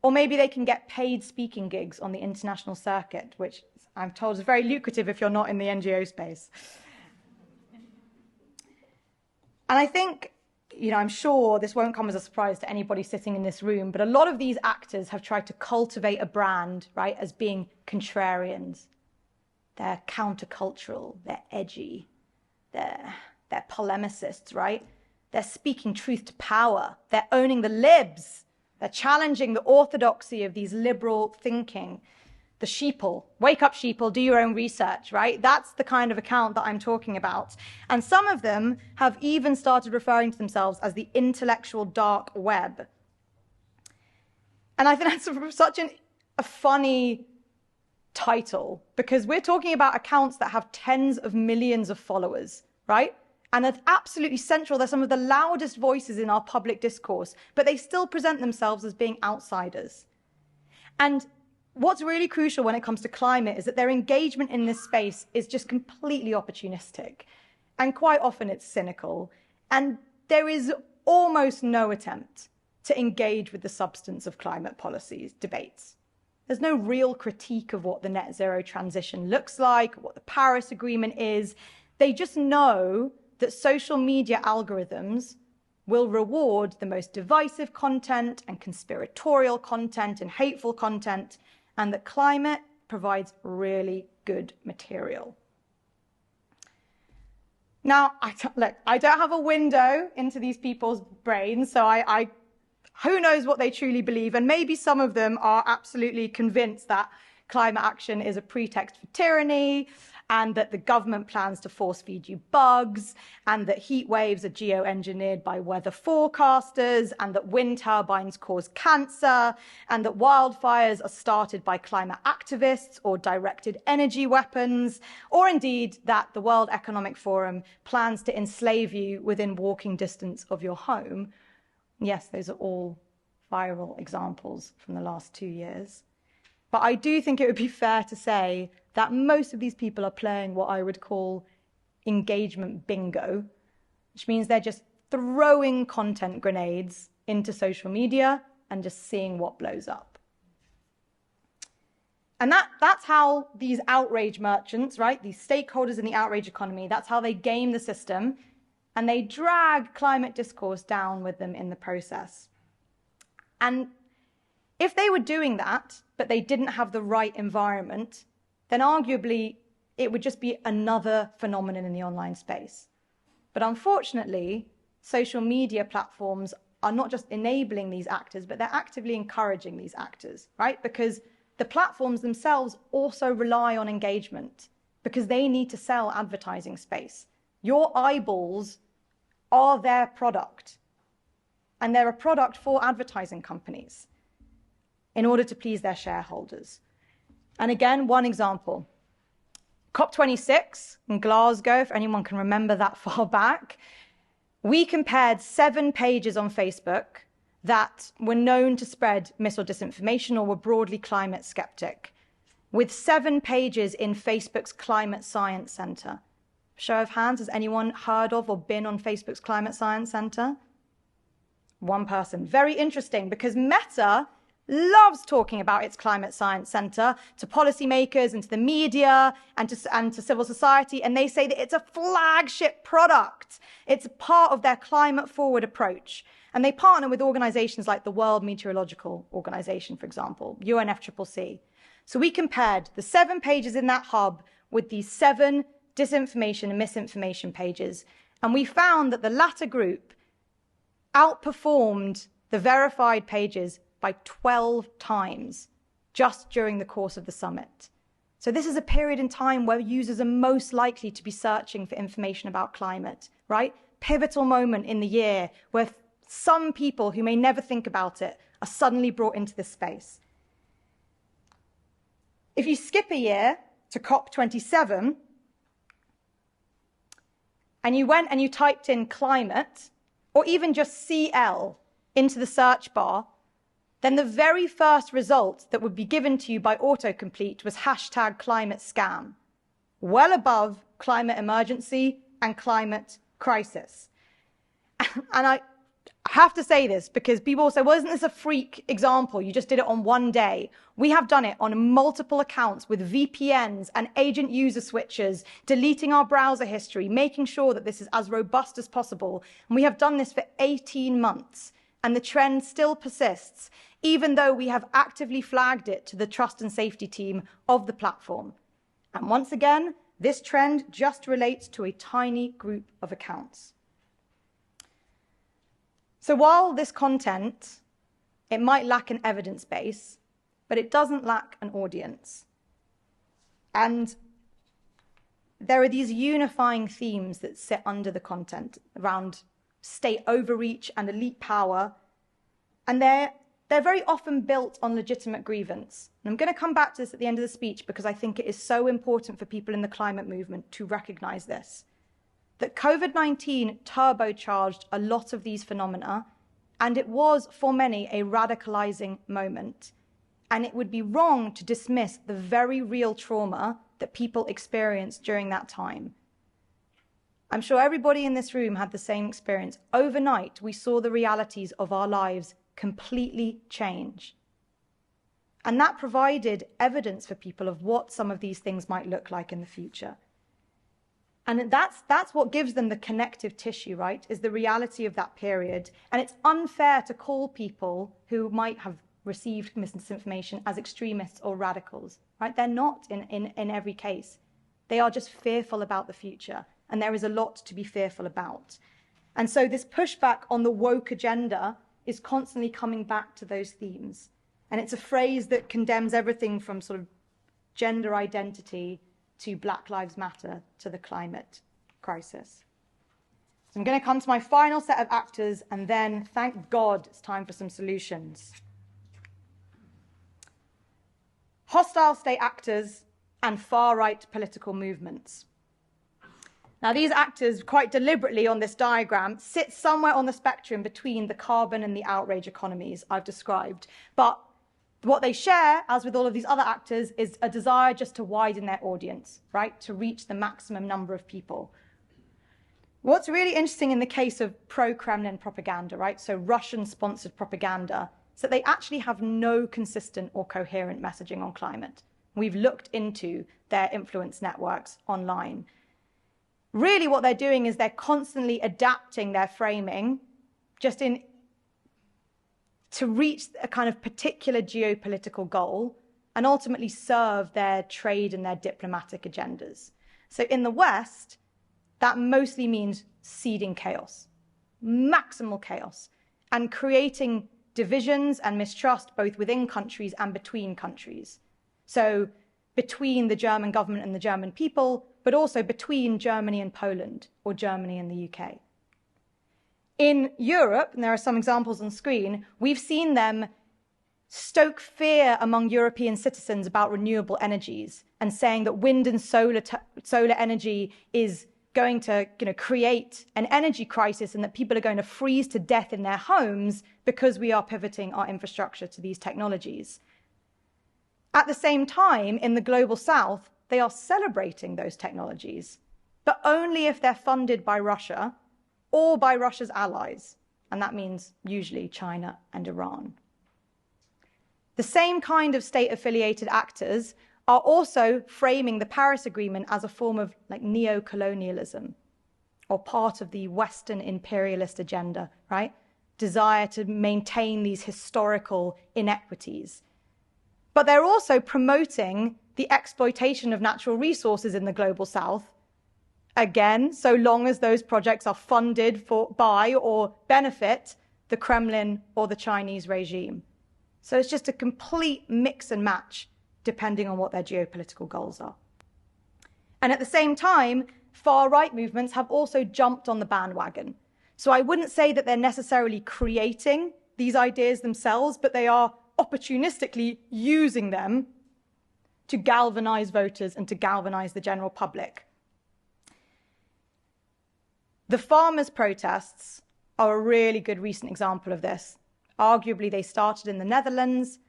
Or maybe they can get paid speaking gigs on the international circuit, which I'm told is very lucrative if you're not in the NGO space. And I think, I'm sure this won't come as a surprise to anybody sitting in this room, but a lot of these actors have tried to cultivate a brand, right, as being contrarians. They're countercultural, they're edgy, they're polemicists, right? They're speaking truth to power. They're owning the libs. They're challenging the orthodoxy of these liberal thinking. The sheeple. Wake up, sheeple. Do your own research, right? That's the kind of account that I'm talking about. And some of them have even started referring to themselves as the intellectual dark web. And I think that's such a funny title, because we're talking about accounts that have tens of millions of followers, right? And it's absolutely central. They're some of the loudest voices in our public discourse, but they still present themselves as being outsiders. And what's really crucial when it comes to climate is that their engagement in this space is just completely opportunistic. And quite often it's cynical. And there is almost no attempt to engage with the substance of climate policies debates. There's no real critique of what the net zero transition looks like, what the Paris Agreement is. They just know that social media algorithms will reward the most divisive content and conspiratorial content and hateful content, and that climate provides really good material. Now, look, I don't have a window into these people's brains, so who knows what they truly believe, and maybe some of them are absolutely convinced that climate action is a pretext for tyranny, and that the government plans to force feed you bugs, and that heat waves are geoengineered by weather forecasters, and that wind turbines cause cancer, and that wildfires are started by climate activists or directed energy weapons, or indeed that the World Economic Forum plans to enslave you within walking distance of your home. Yes, those are all viral examples from the last 2 years. But I do think it would be fair to say that most of these people are playing what I would call engagement bingo, which means they're just throwing content grenades into social media and just seeing what blows up. And that's how these outrage merchants, right, these stakeholders in the outrage economy, that's how they game the system, and they drag climate discourse down with them in the process. And if they were doing that, but they didn't have the right environment, then arguably it would just be another phenomenon in the online space. But unfortunately, social media platforms are not just enabling these actors, but they're actively encouraging these actors, right? Because the platforms themselves also rely on engagement because they need to sell advertising space. Your eyeballs are their product, and they're a product for advertising companies in order to please their shareholders. And again, one example, COP26 in Glasgow, if anyone can remember that far back, we compared 7 pages on Facebook that were known to spread mis or disinformation or were broadly climate skeptic, with 7 pages in Facebook's Climate Science Center. Show of hands, has anyone heard of or been on Facebook's Climate Science Center? One person. Very interesting, because Meta loves talking about its Climate Science Center to policymakers and to the media and to civil society, and they say that it's a flagship product. It's part of their climate forward approach. And they partner with organizations like the World Meteorological Organization, for example, UNFCCC. So we compared the 7 pages in that hub with these 7 disinformation and misinformation pages, and we found that the latter group outperformed the verified pages by 12 times just during the course of the summit. So this is a period in time where users are most likely to be searching for information about climate, right? Pivotal moment in the year where some people who may never think about it are suddenly brought into this space. If you skip a year to COP27 and you went and you typed in climate or even just CL into the search bar, then the very first result that would be given to you by autocomplete was #ClimateScam, well above climate emergency and climate crisis. And I have to say this because people say, well, isn't this a freak example? You just did it on one day. We have done it on multiple accounts with VPNs and agent user switches, deleting our browser history, making sure that this is as robust as possible. And we have done this for 18 months. And the trend still persists, even though we have actively flagged it to the trust and safety team of the platform. And once again, this trend just relates to a tiny group of accounts. So while this content, it might lack an evidence base, but it doesn't lack an audience. And there are these unifying themes that sit under the content around state overreach and elite power, and they're very often built on legitimate grievance. And I'm going to come back to this at the end of the speech because I think it is so important for people in the climate movement to recognize this, that COVID-19 turbocharged a lot of these phenomena, and it was, for many, a radicalizing moment. And it would be wrong to dismiss the very real trauma that people experienced during that time. I'm sure everybody in this room had the same experience. Overnight, we saw the realities of our lives completely change. And that provided evidence for people of what some of these things might look like in the future. And that's what gives them the connective tissue, right, is the reality of that period. And it's unfair to call people who might have received misinformation as extremists or radicals, right? They're not in every case. They are just fearful about the future. And there is a lot to be fearful about. And so this pushback on the woke agenda is constantly coming back to those themes. And it's a phrase that condemns everything from sort of gender identity to Black Lives Matter to the climate crisis. So I'm going to come to my final set of actors, and then, thank God, it's time for some solutions. Hostile state actors and far-right political movements. Now, these actors, quite deliberately on this diagram, sit somewhere on the spectrum between the carbon and the outrage economies I've described. But What they share, as with all of these other actors, is a desire just to widen their audience, right? To reach the maximum number of people. What's really interesting in the case of pro-Kremlin propaganda, right? So Russian-sponsored propaganda, is that they actually have no consistent or coherent messaging on climate. We've looked into their influence networks online. Really what they're doing is they're constantly adapting their framing just to reach a kind of particular geopolitical goal and ultimately serve their trade and their diplomatic agendas. So in the West, that mostly means seeding chaos, maximal chaos, and creating divisions and mistrust both within countries and between countries. So between the German government and the German people, but also between Germany and Poland or Germany and the UK. In Europe, and there are some examples on screen, we've seen them stoke fear among European citizens about renewable energies and saying that wind and solar energy is going to create an energy crisis and that people are going to freeze to death in their homes because we are pivoting our infrastructure to these technologies. At the same time, in the global south, they are celebrating those technologies, but only if they're funded by Russia or by Russia's allies, and that means usually China and Iran. The same kind of state-affiliated actors are also framing the Paris Agreement as a form of neo-colonialism or part of the Western imperialist agenda, right? Desire to maintain these historical inequities. But they're also promoting the exploitation of natural resources in the global south, again, so long as those projects are funded by or benefit the Kremlin or the Chinese regime. So it's just a complete mix and match depending on what their geopolitical goals are. And at the same time, far-right movements have also jumped on the bandwagon. So I wouldn't say that they're necessarily creating these ideas themselves, but they are opportunistically using them to galvanize voters and to galvanize the general public. The farmers' protests are a really good recent example of this. Arguably, they started in the Netherlands,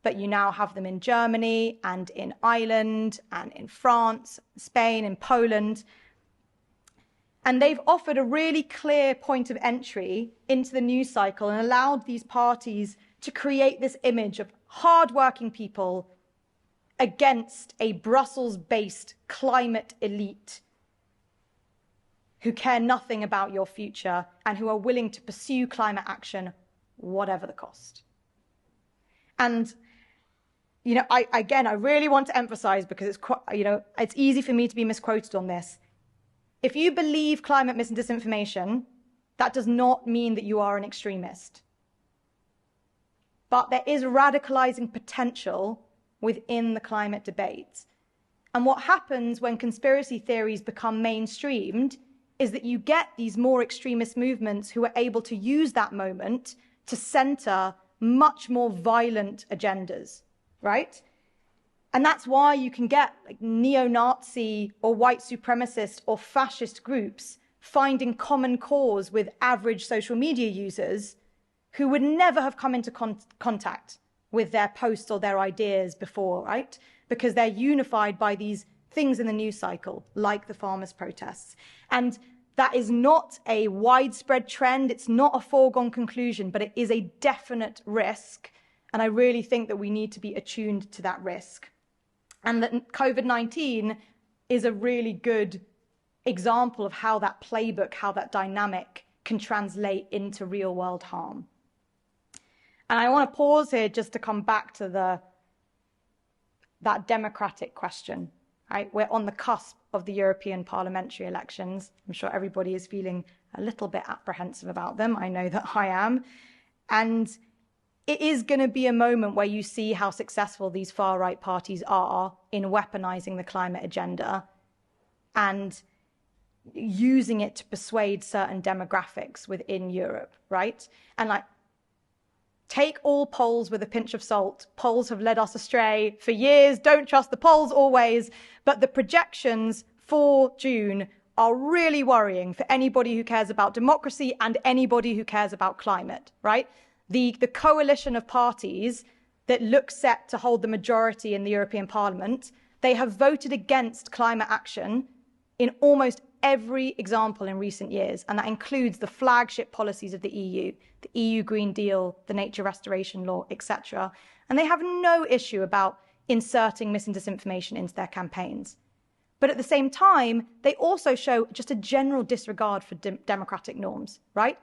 but you now have them in Germany and in Ireland and in France, Spain and Poland. And they've offered a really clear point of entry into the news cycle and allowed these parties to create this image of hardworking people against a Brussels-based climate elite who care nothing about your future and who are willing to pursue climate action, whatever the cost. And, I really want to emphasize, because it's easy for me to be misquoted on this. If you believe climate mis and disinformation, that does not mean that you are an extremist. But there is radicalizing potential within the climate debate. And what happens when conspiracy theories become mainstreamed is that you get these more extremist movements who are able to use that moment to center much more violent agendas, right? And that's why you can get neo-Nazi or white supremacist or fascist groups finding common cause with average social media users who would never have come into contact with their posts or their ideas before, right? Because they're unified by these things in the news cycle, like the farmers' protests. And that is not a widespread trend. It's not a foregone conclusion, but it is a definite risk. And I really think that we need to be attuned to that risk. And that COVID-19 is a really good example of how that playbook, how that dynamic can translate into real world harm. And I want to pause here just to come back to that democratic question, right? We're on the cusp of the European parliamentary elections. I'm sure everybody is feeling a little bit apprehensive about them. I know that I am. And it is going to be a moment where you see how successful these far-right parties are in weaponizing the climate agenda and using it to persuade certain demographics within Europe, right? And take all polls with a pinch of salt. Polls have led us astray for years. Don't trust the polls always. But the projections for June are really worrying for anybody who cares about democracy and anybody who cares about climate, right? The coalition of parties that look set to hold the majority in the European Parliament, they have voted against climate action in almost every example in recent years, and that includes the flagship policies of the EU Green Deal, the Nature Restoration Law, etc. And they have no issue about inserting mis and disinformation into their campaigns. But at the same time, they also show just a general disregard for democratic norms, right?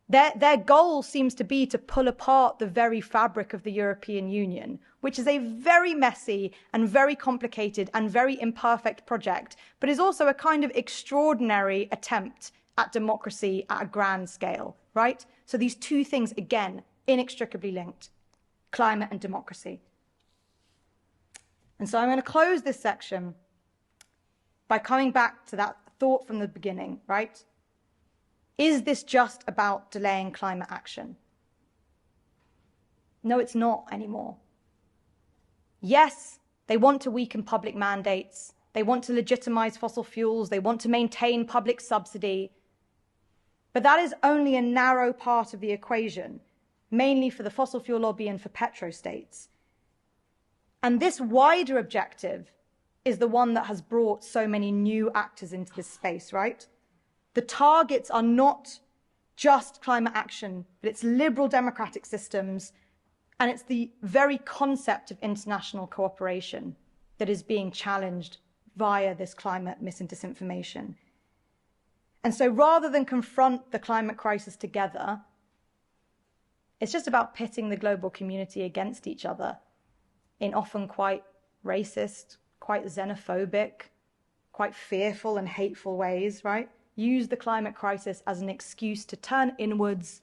Their goal seems to be to pull apart the very fabric of the European Union, which is a very messy and very complicated and very imperfect project, but is also a kind of extraordinary attempt at democracy at a grand scale, right? So these two things, again, inextricably linked, climate and democracy. And so I'm going to close this section by coming back to that thought from the beginning, right? Is this just about delaying climate action? No, it's not anymore. Yes, they want to weaken public mandates. They want to legitimize fossil fuels. They want to maintain public subsidy. But that is only a narrow part of the equation, mainly for the fossil fuel lobby and for petrostates. And this wider objective is the one that has brought so many new actors into this space, right? The targets are not just climate action, but it's liberal democratic systems, and it's the very concept of international cooperation that is being challenged via this climate mis and disinformation. And so rather than confront the climate crisis together, it's just about pitting the global community against each other in often quite racist, quite xenophobic, quite fearful and hateful ways, right? Use the climate crisis as an excuse to turn inwards,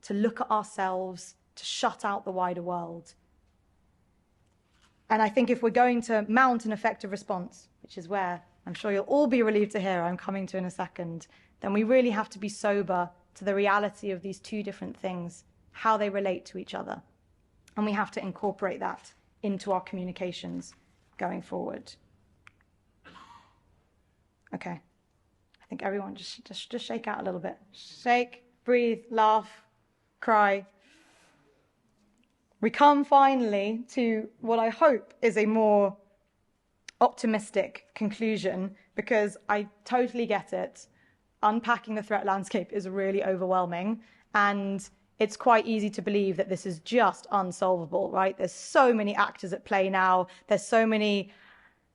to look at ourselves, to shut out the wider world. And I think if we're going to mount an effective response, which is where I'm sure you'll all be relieved to hear I'm coming to in a second, then we really have to be sober to the reality of these two different things, how they relate to each other. And we have to incorporate that into our communications going forward. Okay. I think everyone just shake out a little bit. Shake, breathe, laugh, cry. We come finally to what I hope is a more optimistic conclusion, because I totally get it. Unpacking the threat landscape is really overwhelming, and it's quite easy to believe that this is just unsolvable, right? There's so many actors at play now. There's so many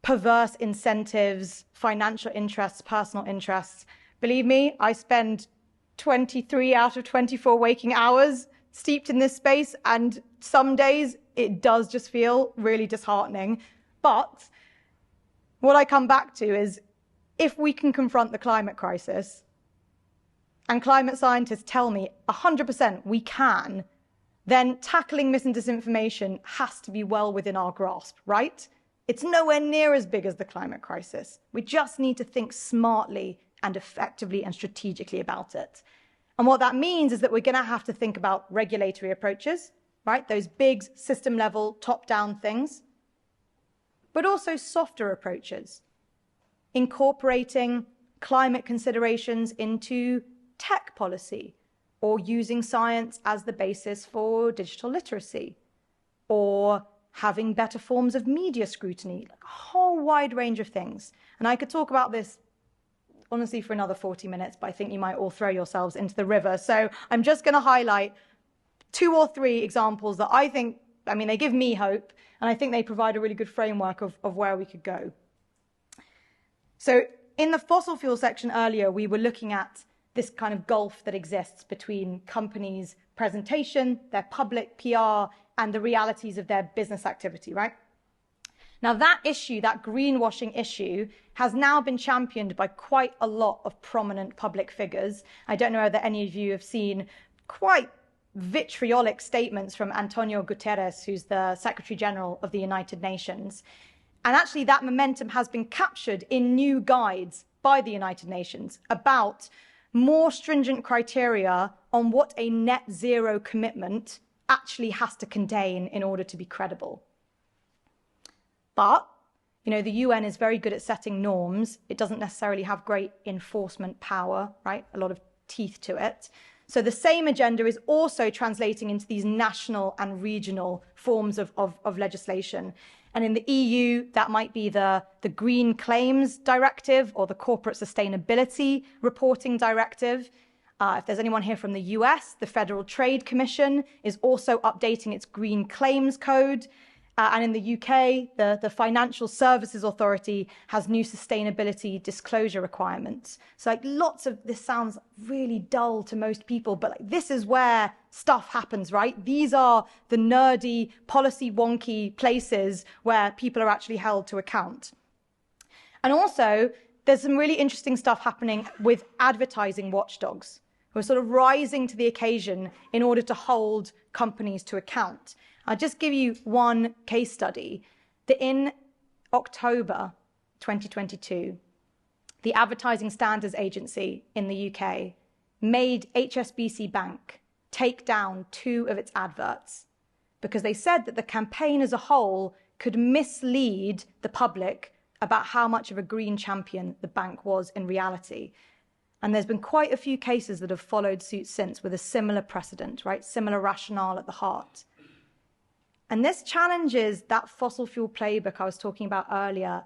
perverse incentives, financial interests, personal interests. Believe me, I spend 23 out of 24 waking hours steeped in this space, and some days it does just feel really disheartening. But what I come back to is, if we can confront the climate crisis, and climate scientists tell me 100% we can, then tackling mis and disinformation has to be well within our grasp, right? It's nowhere near as big as the climate crisis. We just need to think smartly and effectively and strategically about it. And what that means is that we're going to have to think about regulatory approaches, right? Those big system level, top down things, but also softer approaches, incorporating climate considerations into tech policy, or using science as the basis for digital literacy, or having better forms of media scrutiny, like a whole wide range of things. And I could talk about this, honestly, for another 40 minutes, but I think you might all throw yourselves into the river. So I'm just going to highlight 2 or 3 examples that I think, they give me hope, and I think they provide a really good framework of where we could go. So in the fossil fuel section earlier, we were looking at this kind of gulf that exists between companies' presentation, their public PR, and the realities of their business activity, right? Now that issue, that greenwashing issue, has now been championed by quite a lot of prominent public figures. I don't know whether any of you have seen quite vitriolic statements from Antonio Guterres, who's the Secretary General of the United Nations. And actually that momentum has been captured in new guides by the United Nations about more stringent criteria on what a net zero commitment actually has to contain in order to be credible. But, the UN is very good at setting norms. It doesn't necessarily have great enforcement power, right? A lot of teeth to it. So the same agenda is also translating into these national and regional forms of legislation. And in the EU, that might be the Green Claims Directive or the Corporate Sustainability Reporting Directive. If there's anyone here from the US, the Federal Trade Commission is also updating its Green Claims Code. And in the UK, the Financial Services Authority has new sustainability disclosure requirements. So like lots of, this sounds really dull to most people, but like this is where stuff happens, right? These are the nerdy, policy wonky places where people are actually held to account. And also, there's some really interesting stuff happening with advertising watchdogs who are sort of rising to the occasion in order to hold companies to account. I'll just give you one case study. That in October 2022, the Advertising Standards Agency in the UK made HSBC Bank take down 2 of its adverts because they said that the campaign as a whole could mislead the public about how much of a green champion the bank was in reality. And there's been quite a few cases that have followed suit since with a similar precedent, right? Similar rationale at the heart. And this challenges that fossil fuel playbook I was talking about earlier,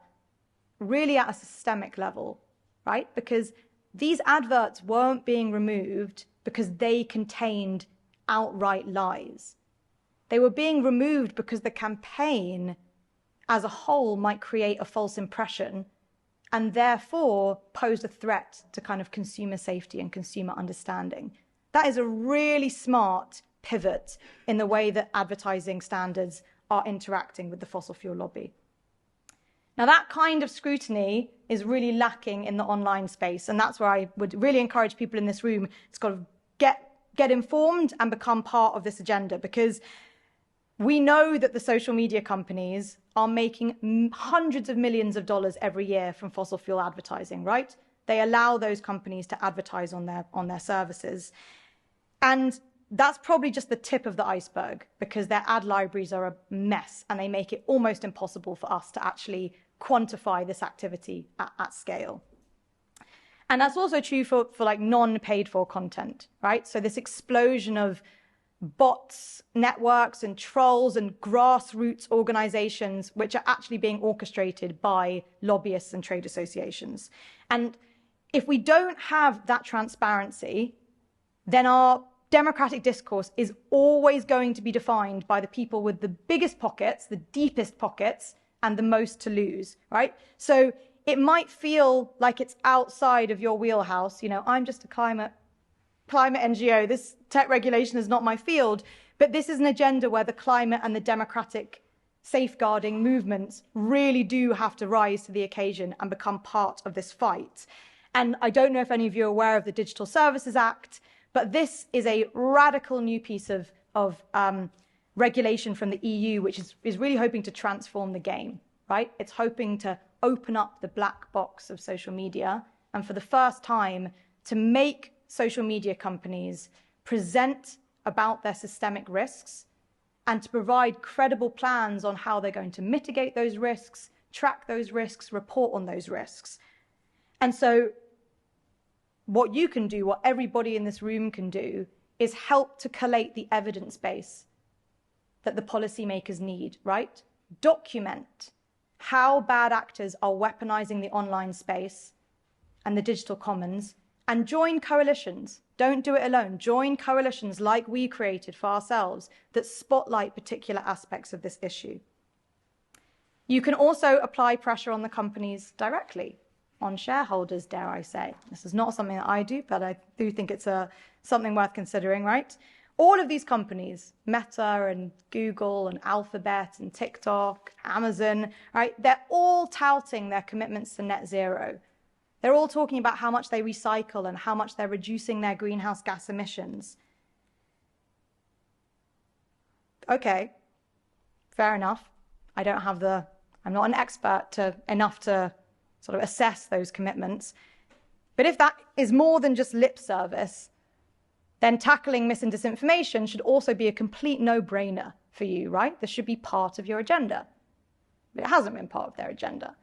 really at a systemic level, right? Because these adverts weren't being removed because they contained outright lies. They were being removed because the campaign as a whole might create a false impression and therefore pose a threat to kind of consumer safety and consumer understanding. That is a really smart pivot in the way that advertising standards are interacting with the fossil fuel lobby. Now, that kind of scrutiny is really lacking in the online space, and that's where I would really encourage people in this room to kind of get informed and become part of this agenda, because we know that the social media companies are making hundreds of millions of dollars every year from fossil fuel advertising, right? They allow those companies to advertise on their services. And that's probably just the tip of the iceberg, because their ad libraries are a mess and they make it almost impossible for us to actually quantify this activity at scale. And that's also true for like non-paid for content, right? So this explosion of bots, networks and trolls and grassroots organizations, which are actually being orchestrated by lobbyists and trade associations. And if we don't have that transparency, then our democratic discourse is always going to be defined by the people with the biggest pockets, the deepest pockets, and the most to lose, right? So it might feel like it's outside of your wheelhouse. You know, I'm just a climate NGO. This tech regulation is not my field. But this is an agenda where the climate and the democratic safeguarding movements really do have to rise to the occasion and become part of this fight. And I don't know if any of you are aware of the Digital Services Act, but this is a radical new piece of regulation from the EU, which is really hoping to transform the game, right? It's hoping to open up the black box of social media and for the first time to make social media companies present about their systemic risks and to provide credible plans on how they're going to mitigate those risks, track those risks, report on those risks. And so what you can do, what everybody in this room can do, is help to collate the evidence base that the policymakers need, right? Document how bad actors are weaponizing the online space and the digital commons, and join coalitions. Don't do it alone. Join coalitions like we created for ourselves that spotlight particular aspects of this issue. You can also apply pressure on the companies directly, on shareholders, dare I say. This is not something that I do, but I do think it's something worth considering, right? All of these companies, Meta and Google and Alphabet and TikTok, Amazon, right? They're all touting their commitments to net zero. They're all talking about how much they recycle and how much they're reducing their greenhouse gas emissions. Okay, fair enough. I'm not an expert enough to sort of assess those commitments. But if that is more than just lip service, then tackling mis and disinformation should also be a complete no-brainer for you, right? This should be part of your agenda. But it hasn't been part of their agenda.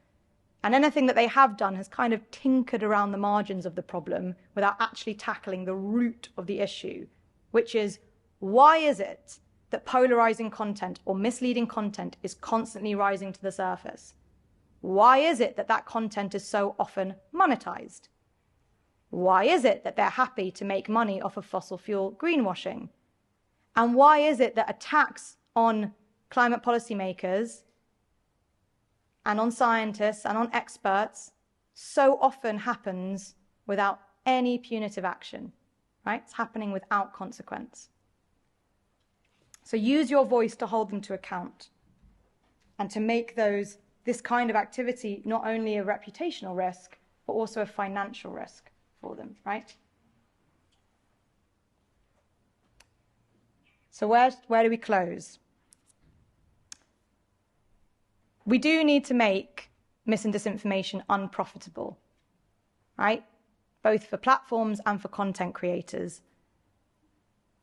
And anything that they have done has kind of tinkered around the margins of the problem without actually tackling the root of the issue, which is, why is it that polarizing content or misleading content is constantly rising to the surface? Why is it that that content is so often monetized? Why is it that they're happy to make money off of fossil fuel greenwashing? And why is it that attacks on climate policymakers and on scientists and on experts so often happens without any punitive action, right? It's happening without consequence. So use your voice to hold them to account and to make this kind of activity not only a reputational risk, but also a financial risk for them, right? So where do we close? We do need to make mis and disinformation unprofitable, right? Both for platforms and for content creators.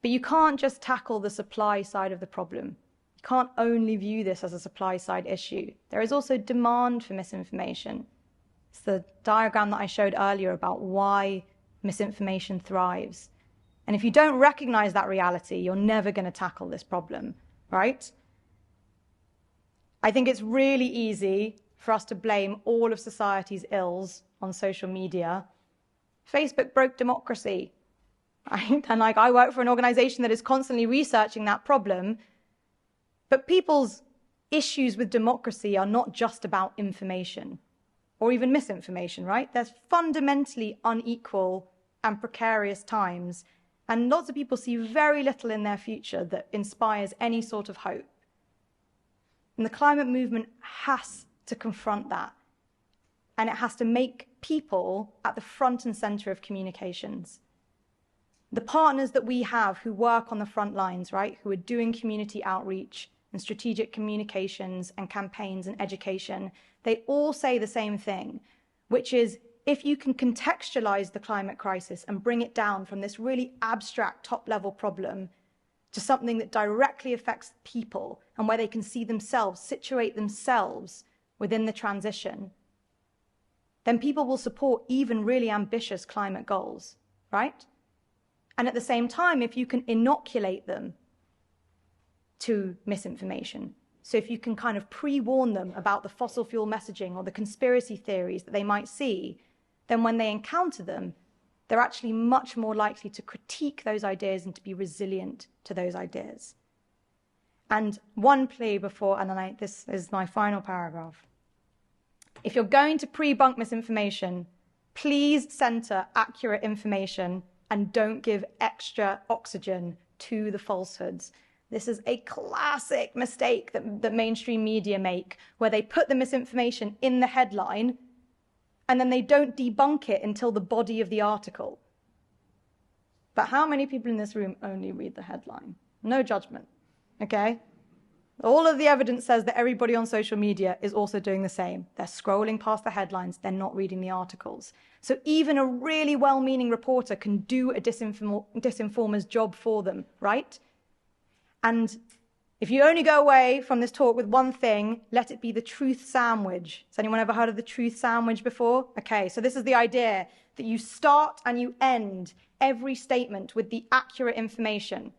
But you can't just tackle the supply side of the problem. You can't only view this as a supply side issue. There is also demand for misinformation. It's the diagram that I showed earlier about why misinformation thrives. And if you don't recognize that reality, you're never going to tackle this problem, right? I think it's really easy for us to blame all of society's ills on social media. Facebook broke democracy, right? And I work for an organization that is constantly researching that problem. But people's issues with democracy are not just about information or even misinformation, right? There's fundamentally unequal and precarious times, and lots of people see very little in their future that inspires any sort of hope. And the climate movement has to confront that. And it has to make people at the front and center of communications. The partners that we have who work on the front lines, right, who are doing community outreach and strategic communications and campaigns and education, they all say the same thing, which is, if you can contextualize the climate crisis and bring it down from this really abstract top-level problem to something that directly affects people and where they can see themselves, situate themselves within the transition, then people will support even really ambitious climate goals, right? And at the same time, if you can inoculate them to misinformation, so if you can kind of pre-warn them about the fossil fuel messaging or the conspiracy theories that they might see, then when they encounter them, they're actually much more likely to critique those ideas and to be resilient to those ideas. And one plea before, and then this is my final paragraph. If you're going to pre-bunk misinformation, please center accurate information and don't give extra oxygen to the falsehoods. This is a classic mistake that mainstream media make, where they put the misinformation in the headline and then they don't debunk it until the body of the article. But how many people in this room only read the headline? No judgment, okay? All of the evidence says that everybody on social media is also doing the same. They're scrolling past the headlines, they're not reading the articles. So even a really well-meaning reporter can do a disinformer's job for them, right? And if you only go away from this talk with one thing, let it be the truth sandwich. Has anyone ever heard of the truth sandwich before? Okay, so this is the idea that you start and you end every statement with the accurate information,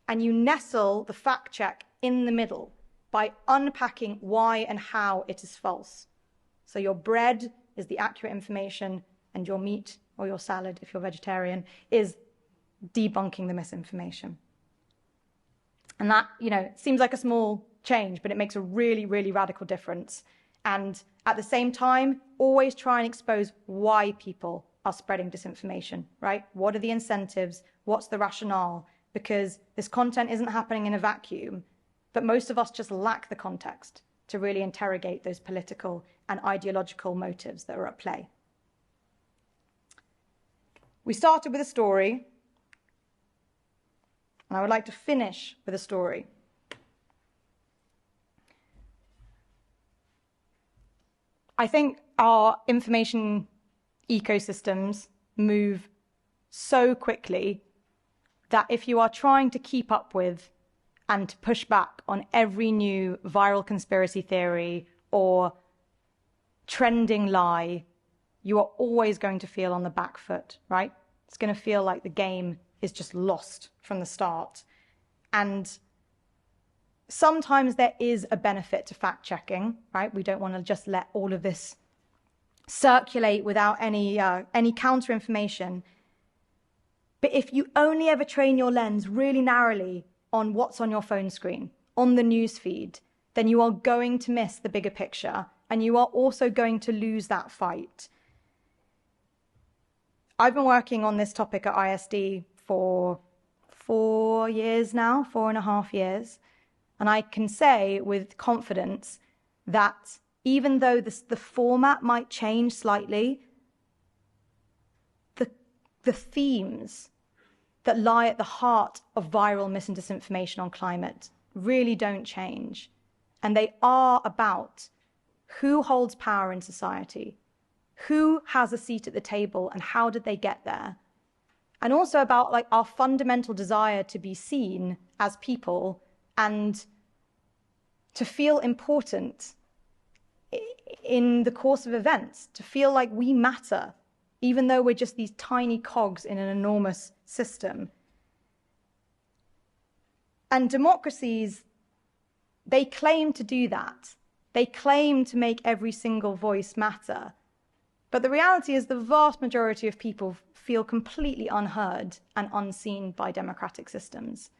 and you nestle the fact check in the middle by unpacking why and how it is false. So your bread is the accurate information, and your meat or your salad, if you're vegetarian, is debunking the misinformation. And that, seems like a small change, but it makes a really, really radical difference. And at the same time, always try and expose why people are spreading disinformation, right? What are the incentives? What's the rationale? Because this content isn't happening in a vacuum, but most of us just lack the context to really interrogate those political and ideological motives that are at play. We started with a story, and I would like to finish with a story. I think our information ecosystems move so quickly that if you are trying to keep up with and to push back on every new viral conspiracy theory or trending lie, you are always going to feel on the back foot, right? It's going to feel like the game is just lost from the start. And sometimes there is a benefit to fact checking, right? We don't want to just let all of this circulate without any counter information. But if you only ever train your lens really narrowly on what's on your phone screen, on the news feed, then you are going to miss the bigger picture, and you are also going to lose that fight. I've been working on this topic at ISD for 4 years now, 4.5 years, and I can say with confidence that even though the format might change slightly, the themes that lie at the heart of viral mis and disinformation on climate really don't change. And they are about who holds power in society, who has a seat at the table, and how did they get there? And also about like our fundamental desire to be seen as people and to feel important in the course of events, to feel like we matter, even though we're just these tiny cogs in an enormous system. And democracies, they claim to do that. They claim to make every single voice matter. But the reality is the vast majority of people feel completely unheard and unseen by democratic systems.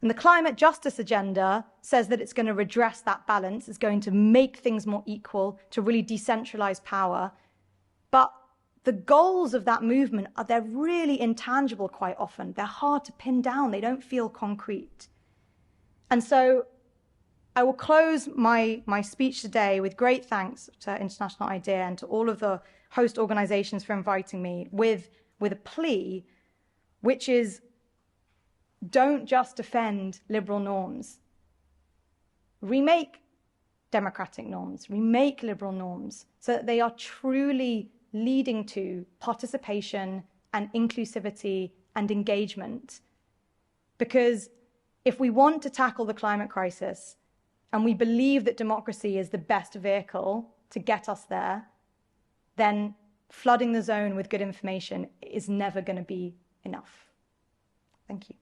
And the climate justice agenda says that it's going to redress that balance, it's going to make things more equal, to really decentralize power. But the goals of that movement they're really intangible quite often. They're hard to pin down. They don't feel concrete. And so I will close my speech today with great thanks to International IDEA and to all of the host organizations for inviting me with a plea, which is don't just defend liberal norms. Remake democratic norms, remake liberal norms so that they are truly leading to participation and inclusivity and engagement. Because if we want to tackle the climate crisis and we believe that democracy is the best vehicle to get us there, then flooding the zone with good information is never going to be enough. Thank you.